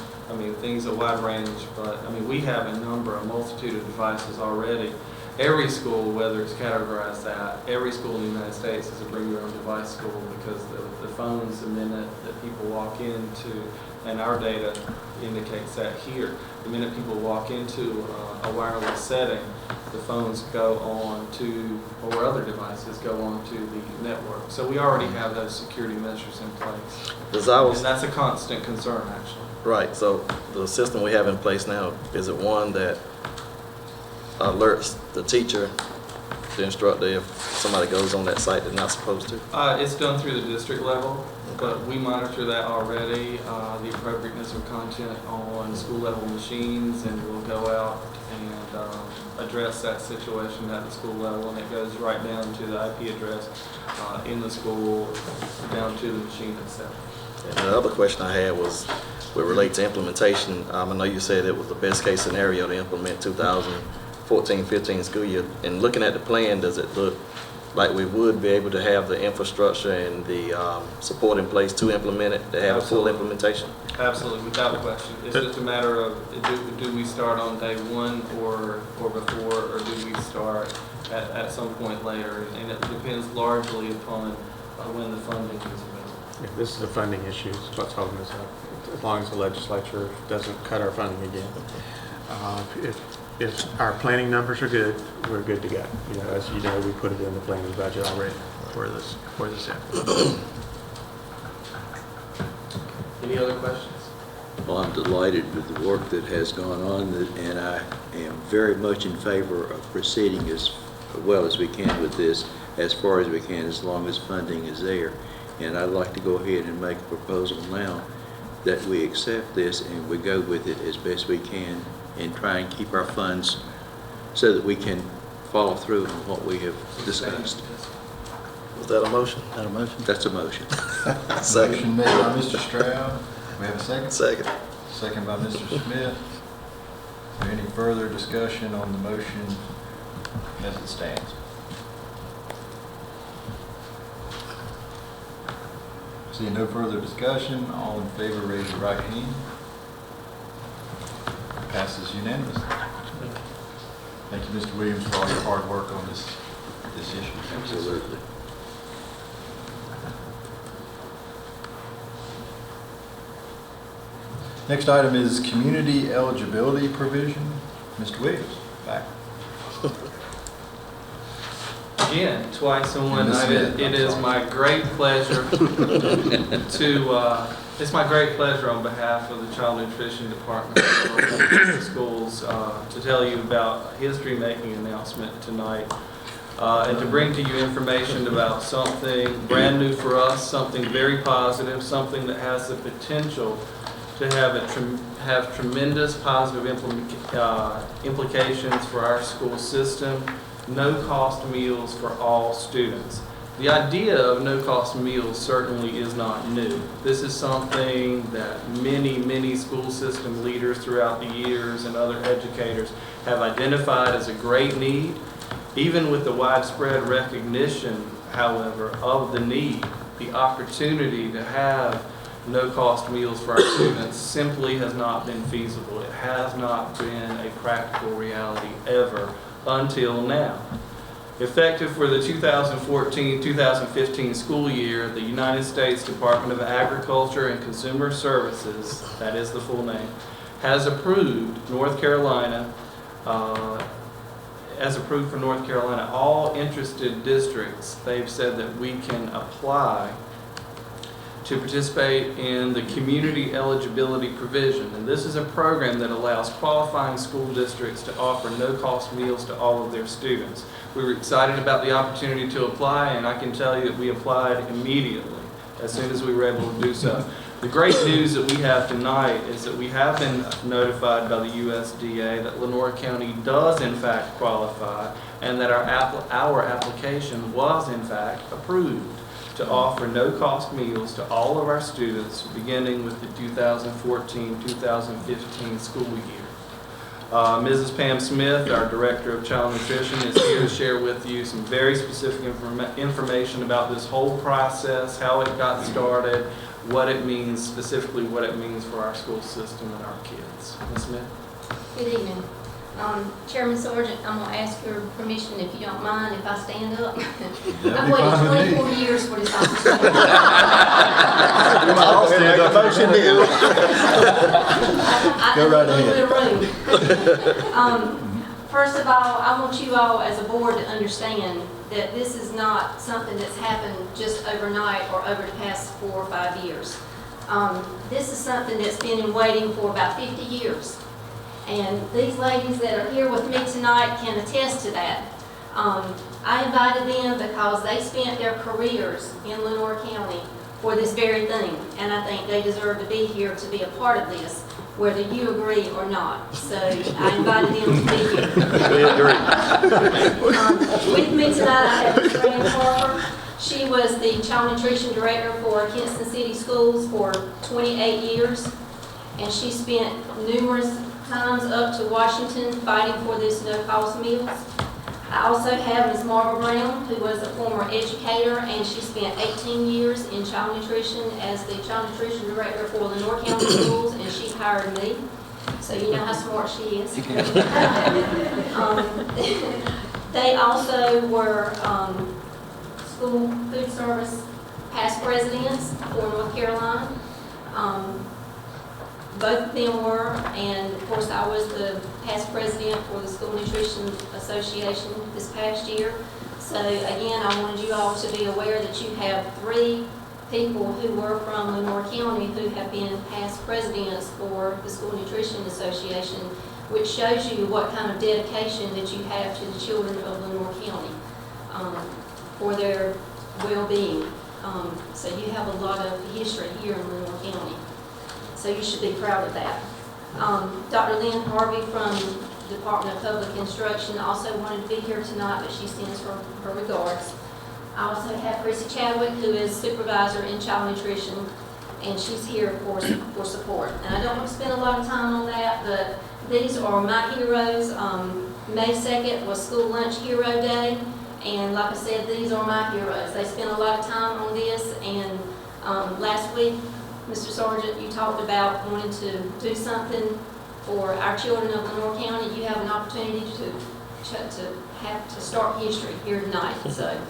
Things a wide range, but we have a multitude of devices already. Every school, whether it's categorized that, every school in the United States is a bring your own device school because the phones, the minute that people walk into, and our data indicates that here, the minute people walk into a wireless setting, the phones go on to, or other devices go on to the network. So we already have those security measures in place. And that's a constant concern, actually. Right, so the system we have in place now, is it one that alerts the teacher, the instructor, if somebody goes on that site they're not supposed to? It's done through the district level, but we monitor that already, the appropriateness of content on school level machines, and we'll go out and address that situation at the school level, and it goes right down to the IP address in the school, down to the machine itself. And the other question I had was, would relate to implementation. I know you said it was the best case scenario to implement 2014-15 school year. And looking at the plan, does it look like we would be able to have the infrastructure and the support in place to implement it, to have a full implementation? Absolutely, without question. It's just a matter of, do we start on day one or before, or do we start at some point later? And it depends largely upon when the funding is available. Yeah, this is a funding issue, is what's holding us up, as long as the legislature doesn't cut our funding again. If our planning numbers are good, we're good to go. As you know, we put it in the planning budget already for this effort. Any other questions? Well, I'm delighted with the work that has gone on, and I am very much in favor of proceeding as well as we can with this, as far as we can, as long as funding is there. And I'd like to go ahead and make a proposal now that we accept this and we go with it as best we can and try and keep our funds so that we can follow through on what we have discussed. Was that a motion? Is that a motion? That's a motion. Second. Motion made by Mr. Stroud. We have a second? Second. Second by Mr. Smith. Is there any further discussion on the motion as it stands? Seeing no further discussion, all in favor raise your right hand. Passes unanimously. Thank you, Mr. Williams, for all your hard work on this this issue. Absolutely. Next item is community eligibility provision. Mr. Williams, back. Again, twice in one Ms. night. Smith, It I'm is sorry. my great pleasure it's my great pleasure on behalf of the Child Nutrition Department of schools to tell you about a history-making announcement tonight and to bring to you information about something brand new for us, something very positive, something that has the potential to have tremendous positive implications for our school system. No-cost meals for all students. The idea of no-cost meals certainly is not new. This is something that many school system leaders throughout the years and other educators have identified as a great need. Even with the widespread recognition, however, of the need, the opportunity to have no-cost meals for our students simply has not been feasible. It has not been a practical reality ever until now. Effective for the 2014-2015 school year, the United States Department of Agriculture and Consumer Services, that is the full name, has approved for North Carolina, all interested districts. They've said that we can apply to participate in the community eligibility provision. And this is a program that allows qualifying school districts to offer no-cost meals to all of their students. We were excited about the opportunity to apply, and I can tell you that we applied immediately as soon as we were able to do so. The great news that we have tonight is that we have been notified by the USDA that Lenoir County does in fact qualify, and that our application was in fact approved to offer no-cost meals to all of our students beginning with the 2014-2015 school year. Mrs. Pam Smith, our Director of Child Nutrition, is here to share with you some very specific information about this whole process, how it got started, what it means, specifically what it means for our school system and our kids. Ms. Smith? Good evening. Chairman Sargent, I'm going to ask your permission, if you don't mind, if I stand up. I've waited 24 years for this opportunity. I'll stand up. Motion is. Go right ahead. First of all, I want you all as a board to understand that this is not something that's happened just overnight or over the past 4 or 5 years. This is something that's been in waiting for about 50 years. And these ladies that are here with me tonight can attest to that. I invited them because they spent their careers in Lenoir County for this very thing, and I think they deserve to be here to be a part of this, whether you agree or not. So I invited them to be here. We agree. With me tonight, I have Fran Harper. She was the Child Nutrition Director for Kinston City Schools for 28 years, and she spent numerous times up to Washington fighting for this no-cost meals. I also have Ms. Marva Brown, who was a former educator, and she spent 18 years in child nutrition as the Child Nutrition Director for Lenoir County Schools, and she hired me. So you know how smart she is. They also were school food service past presidents for North Carolina. Both of them were, and of course I was the past president for the School Nutrition Association this past year. So again, I wanted you all to be aware that you have 3 people who were from Lenoir County who have been past presidents for the School Nutrition Association, which shows you what kind of dedication that you have to the children of Lenoir County for their well-being. So you have a lot of history here in Lenoir County. So you should be proud of that. Dr. Lynn Harvey from the Department of Public Instruction also wanted to be here tonight, but she sends her regards. I also have Chrissy Chadwick, who is supervisor in child nutrition, and she's here for support. And I don't want to spend a lot of time on that, but these are my heroes. May 2nd was School Lunch Hero Day, and like I said, these are my heroes. They spent a lot of time on this, and last week, Mr. Sargent, you talked about wanting to do something for our children of Lenoir County. You have an opportunity to have to start history here tonight, so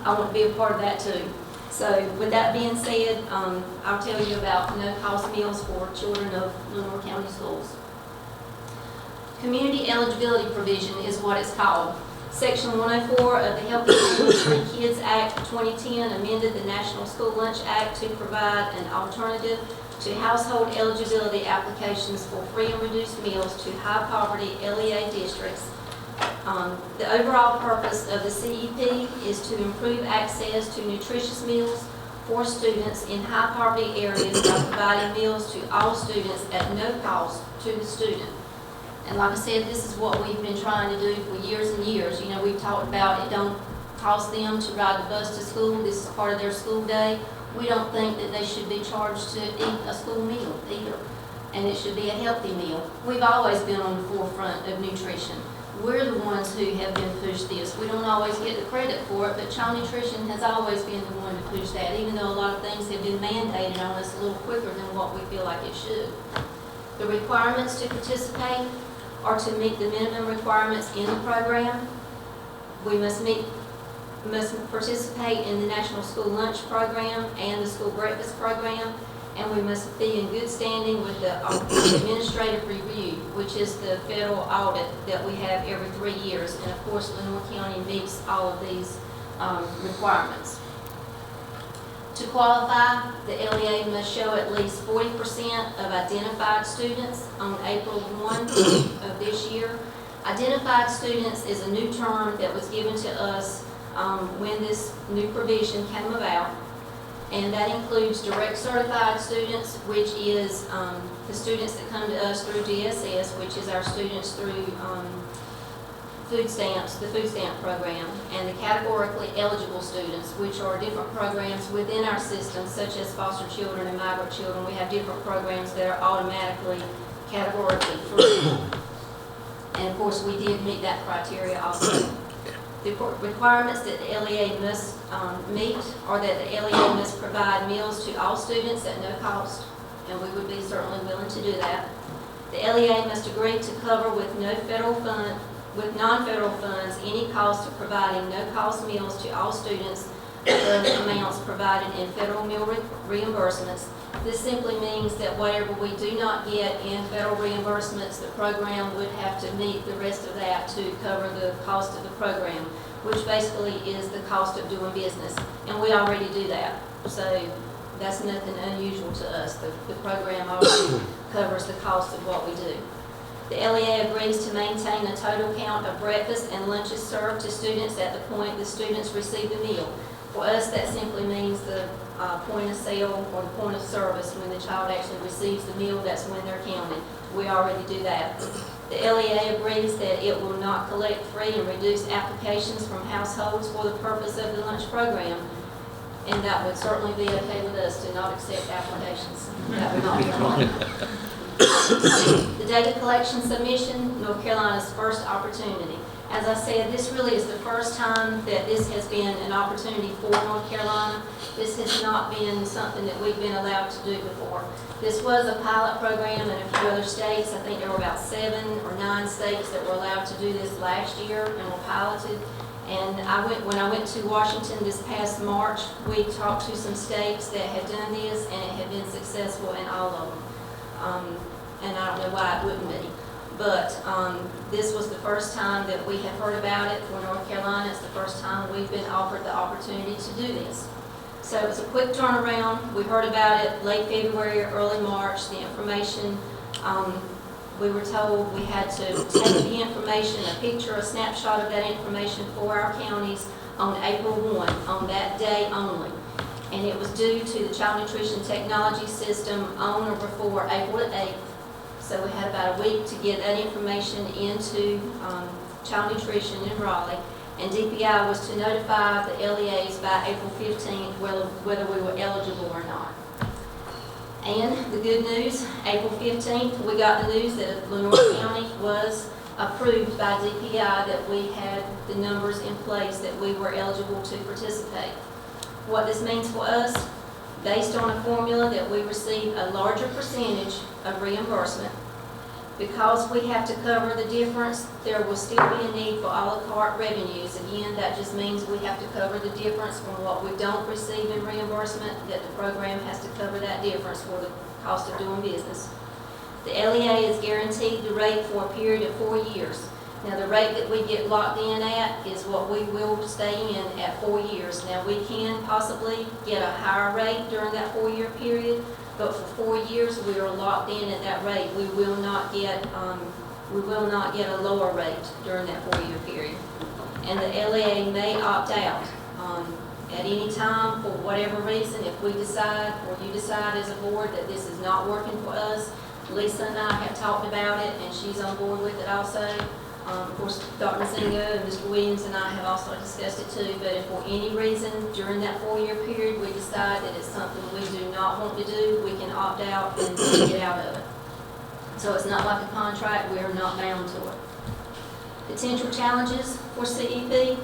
I want to be a part of that too. So with that being said, I'll tell you about no-cost meals for children of Lenoir County schools. Community eligibility provision is what it's called. Section 104 of the Healthy Families Free Kids Act 2010 amended the National School Lunch Act to provide an alternative to household eligibility applications for free and reduced meals to high-poverty LEA districts. The overall purpose of the CEP is to improve access to nutritious meals for students in high-poverty areas by providing meals to all students at no cost to the student. And like I said, this is what we've been trying to do for years and years. You know, we've talked about it don't cost them to ride the bus to school. This is part of their school day. We don't think that they should be charged to eat a school meal either. And it should be a healthy meal. We've always been on the forefront of nutrition. We're the ones who have been pushed this. We don't always get the credit for it, but Child Nutrition has always been the one to push that, even though a lot of things have been mandated on us a little quicker than what we feel like it should. The requirements to participate are to meet the minimum requirements in the program. We must participate in the National School Lunch Program and the School Breakfast Program, and we must be in good standing with the Administrative Review, which is the federal audit that we have every 3 years. And of course, Lenoir County meets all of these requirements. To qualify, the LEA must show at least 40% of identified students on April 1 of this year. Identified students is a new term that was given to us when this new provision came about. And that includes direct certified students, which is the students that come to us through DSS, which is our students through food stamps, the food stamp program, and the categorically eligible students, which are different programs within our system, such as foster children and migrant children. We have different programs that are automatically categorically free. And of course, we did meet that criteria also. The requirements that the LEA must meet are that the LEA must provide meals to all students at no cost, and we would be certainly willing to do that. The LEA must agree to cover with non-federal funds any cost of providing no-cost meals to all students above the amounts provided in federal meal reimbursements. This simply means that whatever we do not get in federal reimbursements, the program would have to meet the rest of that to cover the cost of the program, which basically is the cost of doing business. And we already do that, so that's nothing unusual to us. The program already covers the cost of what we do. The LEA agrees to maintain a total count of breakfast and lunches served to students at the point the students receive the meal. For us, that simply means the point of sale or the point of service. When the child actually receives the meal, that's when they're counted. We already do that. The LEA agrees that it will not collect free and reduced applications from households for the purpose of the lunch program. And that would certainly be okay with us to not accept applications. That would not be a problem. The data collection submission, North Carolina's first opportunity. As I said, this really is the first time that this has been an opportunity for North Carolina. This has not been something that we've been allowed to do before. This was a pilot program in a few other states. I think there were about 7 or 9 states that were allowed to do this last year and were piloted. And when I went to Washington this past March, we talked to some states that had done this, and it had been successful in all of them. And I don't know why it wouldn't be. But this was the first time that we have heard about it for North Carolina. It's the first time we've been offered the opportunity to do this. So it's a quick turnaround. We heard about it late February or early March. The information, we were told we had to take the information, a picture, a snapshot of that information for our counties on April 1, on that day only. And it was due to the Child Nutrition Technology System on or before April 8th. So we had about a week to get that information into Child Nutrition in Raleigh. And DPI was to notify the LEAs by April 15th whether we were eligible or not. And the good news, April 15th, we got the news that Lenoir County was approved by DPI, that we had the numbers in place that we were eligible to participate. What this means for us, based on a formula that we receive a larger percentage of reimbursement, Because we have to cover the difference, there will still be a need for a la carte revenues. Again, that just means we have to cover the difference from what we don't receive in reimbursement, that the program has to cover that difference for the cost of doing business. The LEA is guaranteed the rate for a period of 4 years. Now, the rate that we get locked in at is what we will stay in at 4 years. Now, we can possibly get a higher rate during that 4-year period, but for 4 years, we are locked in at that rate. We will not get a lower rate during that 4-year period. And the LEA may opt out at any time for whatever reason. If we decide, or you decide as a board, that this is not working for us, Lisa and I have talked about it, and she's on board with it also. Of course, Dr. Zingo and Mr. Williams and I have also discussed it too, but if for any reason during that 4-year period we decide that it's something we do not want to do, we can opt out and get out of it. So it's not like a contract, we are not bound to it. Potential challenges for CEP,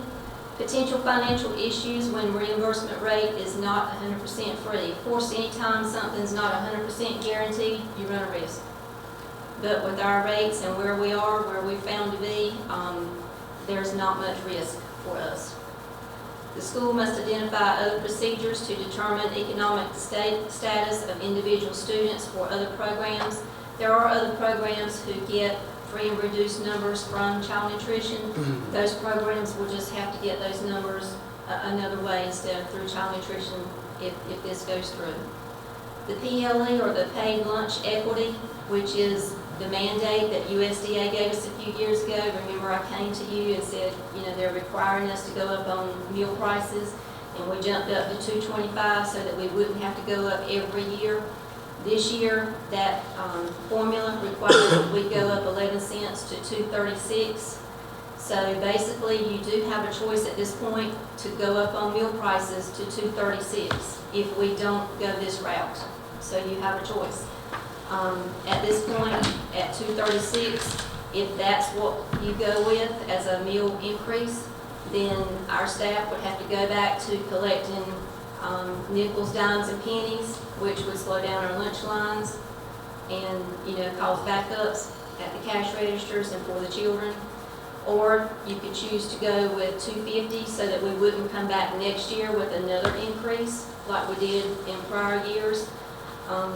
potential financial issues when reimbursement rate is not 100% free. Of course, anytime something's not 100% guaranteed, you run a risk. But with our rates and where we are, where we're found to be, there's not much risk for us. The school must identify other procedures to determine economic status of individual students for other programs. There are other programs who get free and reduced numbers from child nutrition. Those programs will just have to get those numbers another way instead of through child nutrition if this goes through. The PLE, or the paid lunch equity, which is the mandate that USDA gave us a few years ago. Remember, I came to you and said, they're requiring us to go up on meal prices, and we jumped up to $2.25 so that we wouldn't have to go up every year. This year, that formula requires that we go up 11 cents to $2.36. So basically, you do have a choice at this point to go up on meal prices to $2.36 if we don't go this route. So you have a choice. At this point, at $2.36, if that's what you go with as a meal increase, then our staff would have to go back to collecting nickels, dimes, and pennies, which would slow down our lunch lines and, cause backups at the cash registers and for the children. Or you could choose to go with $2.50 so that we wouldn't come back next year with another increase like we did in prior years.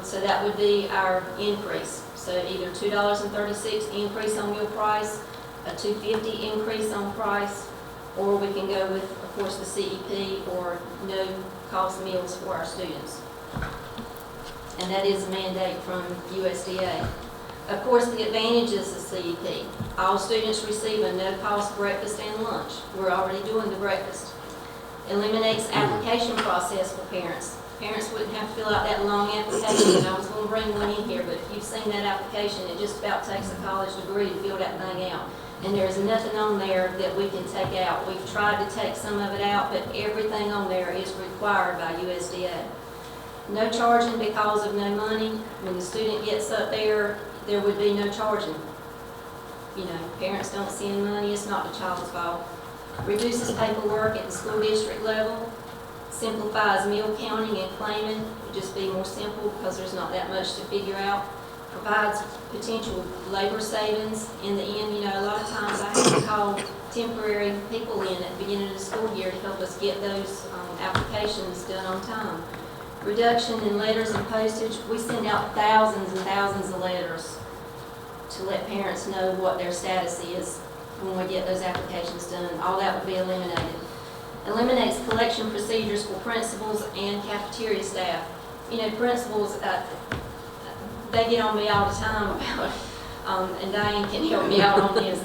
So that would be our increase. So either $2.36 increase on meal price, a $2.50 increase on price, or we can go with, of course, the CEP or no cost meals for our students. And that is a mandate from USDA. Of course, the advantages of CEP. All students receive a no-cost breakfast and lunch. We're already doing the breakfast. Eliminates application process for parents. Parents wouldn't have to fill out that long application, and I was going to bring one in here, but if you've seen that application, it just about takes a college degree to fill that thing out. And there's nothing on there that we can take out. We've tried to take some of it out, but everything on there is required by USDA. No charging because of no money. When the student gets up there, there would be no charging. Parents don't send money, it's not the child's fault. Reduces paperwork at the school district level. Simplifies meal counting and claiming. It would just be more simple because there's not that much to figure out. Provides potential labor savings. In the end, a lot of times I have to call temporary people in at the beginning of the school year to help us get those applications done on time. Reduction in letters and postage. We send out thousands and thousands of letters to let parents know what their status is when we get those applications done. All that would be eliminated. Eliminates collection procedures for principals and cafeteria staff. Principals, they get on me all the time about it, and Diane can help me out on this.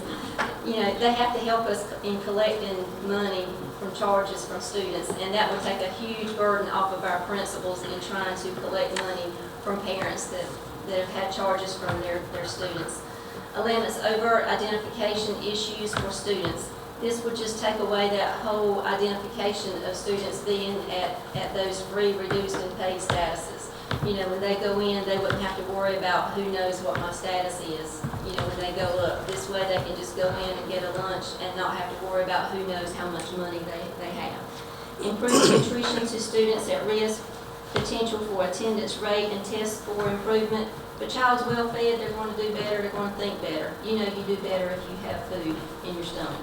They have to help us in collecting money from charges from students, and that would take a huge burden off of our principals in trying to collect money from parents that have had charges from their students. Eliminates overt identification issues for students. This would just take away that whole identification of students being at those free, reduced, and paid statuses. When they go in, they wouldn't have to worry about who knows what my status is, when they go up. This way they can just go in and get a lunch and not have to worry about who knows how much money they have. Improve nutrition to students at risk. Potential for attendance rate and test score improvement. If a child's well fed, they're going to do better, they're going to think better. You know you do better if you have food in your stomach.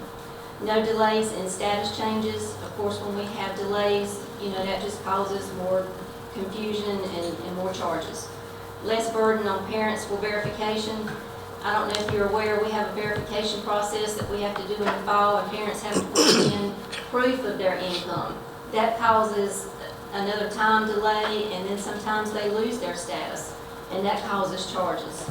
No delays in status changes. Of course, when we have delays, that just causes more confusion and more charges. Less burden on parents for verification. I don't know if you're aware, we have a verification process that we have to do in the fall, and parents have to put in proof of their income. That causes another time delay, and then sometimes they lose their status, and that causes charges.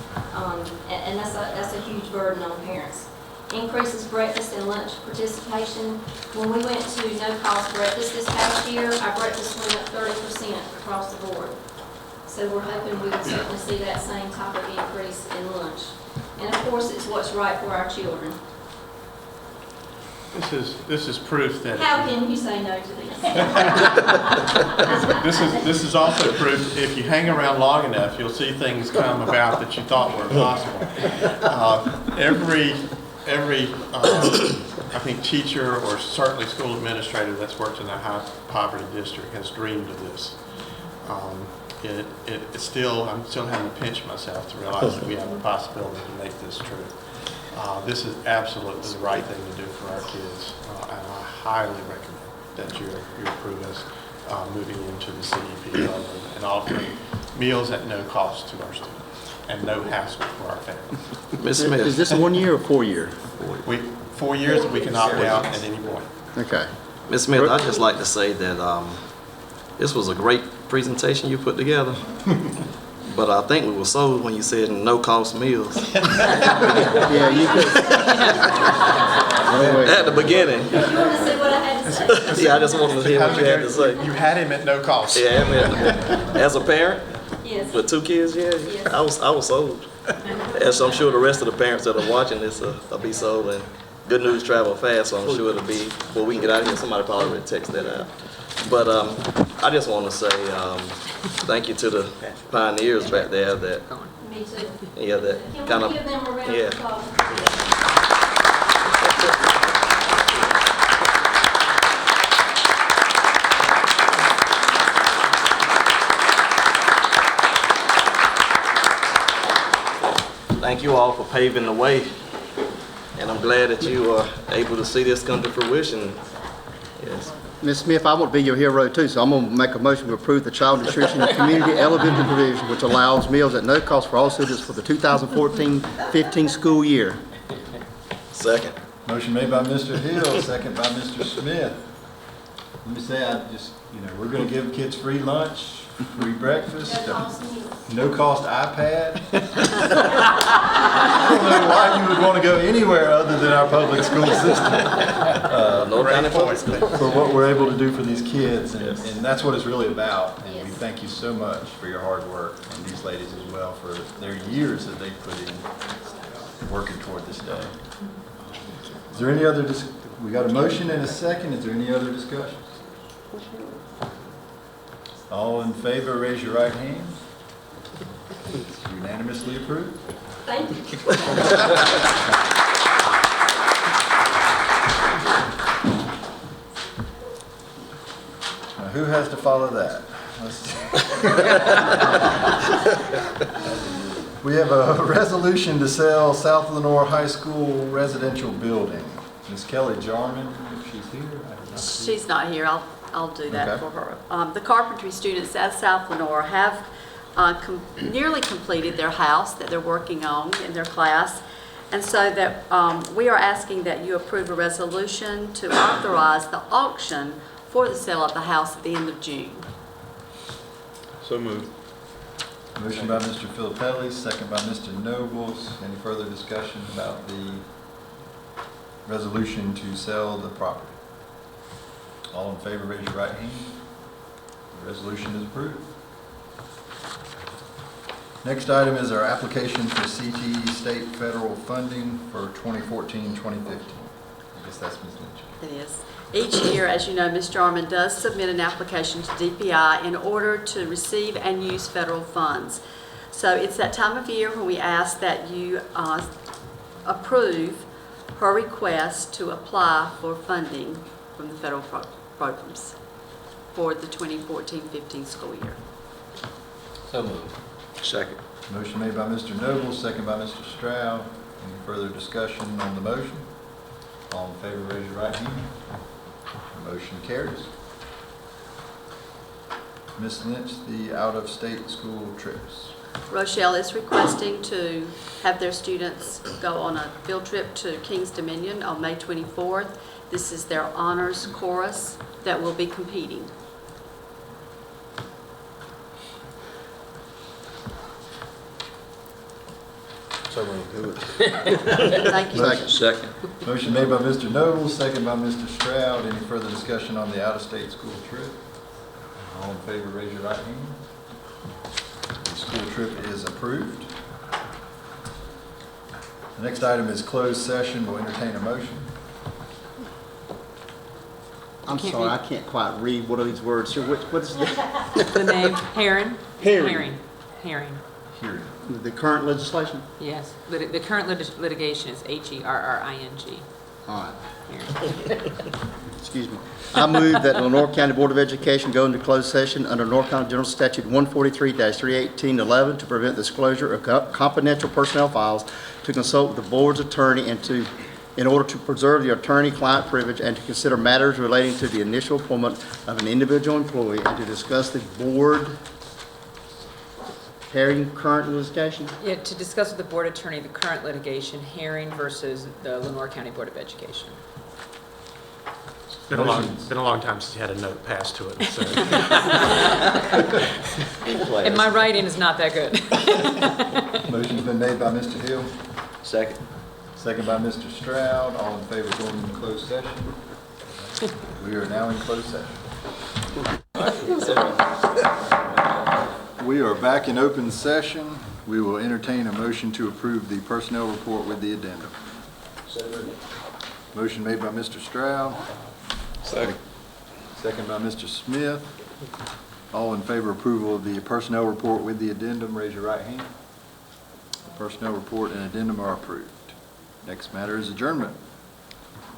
And that's a huge burden on parents. Increases breakfast and lunch participation. When we went to no-cost breakfast this past year, our breakfast went up 30% across the board. So we're hoping we would certainly see that same type of increase in lunch. And of course, it's what's right for our children. This is proof that. How can you say no to this? This is also proof, if you hang around long enough, you'll see things come about that you thought were impossible. Every I think teacher or certainly school administrator that's worked in a high poverty district has dreamed of this. It's still, I'm still having to pinch myself to realize that we have the possibility to make this true. This is absolutely the right thing to do for our kids, and I highly recommend that you approve us moving into the CEP program and offering meals at no cost to our students and no hassle for our families. Ms. Smith. Is this 1 year or 4 year? 4 years, we can opt out at any point. Okay. Ms. Smith, I'd just like to say that this was a great presentation you put together, but I think we were sold when you said no-cost meals. Yeah, you could. At the beginning. You want to see what I had to say? Yeah, I just wanted to hear what you had to say. You had him at no cost. Yeah, I mean, as a parent Yes. with 2 kids, yeah, Yes. I was sold. As I'm sure the rest of the parents that are watching this will be sold. And good news travel fast, so I'm sure it'll be, before we can get out of here, somebody probably already text that out. But I just want to say thank you to the pioneers back there that, Me too. yeah, that Can kind we of, give them a round yeah. of applause? Thank you all for paving the way, and I'm glad that you are able to see this come to fruition. Yes. Ms. Smith, I want to be your hero too, so I'm going to make a motion to approve the Child Nutrition and Community Elevated Provision, which allows meals at no cost for all students for the 2014-15 school year. Second. Motion made by Mr. Hill, second by Mr. Smith. Let me say, we're going to give kids free lunch, free breakfast, No cost meals. no cost iPad. I don't know why you would want to go anywhere other than our public school system No kind of public school. for what we're able to do for these kids, and Yes. and that's what it's really about. And we Yes. thank you so much for your hard work, and these ladies as well for their years that they put in working toward this day. Is there any other, we got a motion and a second, is there any other discussion? All in favor, raise your right hand. It's unanimously approved. Thank you. Now, who has to follow that? We have a resolution to sell South Lenore High School residential building. Ms. Kelly Jarman, if she's here. I did not see. She's not here. I'll do that Okay. for her. The carpentry students at South Lenore have nearly completed their house that they're working on in their class. And so that we are asking that you approve a resolution to authorize the auction for the sale of the house at the end of June. So moved. Motion by Mr. Filippelli, second by Mr. Nobles. Any further discussion about the resolution to sell the property? All in favor, raise your right hand. The resolution is approved. Next item is our application for CTE state federal funding for 2014-2015. I guess that's Ms. Lynch. It is. Each year, as you know, Ms. Jarman does submit an application to DPI in order to receive and use federal funds. So it's that time of year when we ask that you approve her request to apply for funding from the federal programs for the 2014-15 school year. So moved. Second. Motion made by Mr. Noble, second by Mr. Stroud. Any further discussion on the motion? All in favor, raise your right hand. Motion carries. Ms. Lynch, the out-of-state school trips. Rochelle is requesting to have their students go on a field trip to King's Dominion on May 24th. This is their honors chorus that will be competing. So moved. Thank you. Second. Second. Motion made by Mr. Noble, second by Mr. Stroud. Any further discussion on the out-of-state school trip? All in favor, raise your right hand. The school trip is approved. The next item is closed session. We'll entertain a motion. I'm sorry, I can't quite read what are these words here. What is The name, Herring? Herring. Herring, Hearing. the current legislation? yes. The current litigation is Herring. All right. Herring. Excuse me. I move that Lenore County Board of Education go into closed session under North Carolina General Statute 143-318-11 to prevent disclosure of confidential personnel files, to consult with the board's attorney in order to preserve the attorney-client privilege, and to consider matters relating to the initial appointment of an individual employee, and to discuss the board hearing current litigation. Yeah, to discuss with the board attorney the current litigation, Herring versus the Lenore County Board of Education. Been a long time since you had a note passed to it, so. And my writing is not that good. Motion's been made by Mr. Hill, Second. second by Mr. Stroud. All in favor of going into closed session? We are now in closed session. We are back in open session. We will entertain a motion to approve the personnel report with the addendum. Motion made by Mr. Stroud. Second. Second by Mr. Smith. All in favor of approval of the personnel report with the addendum, raise your right hand. The personnel report and addendum are approved. Next matter is adjournment.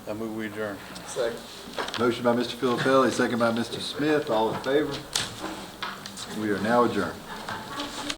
I move we adjourn. Second. Motion by Mr. Filippelli, second by Mr. Smith. All in favor? We are now adjourned.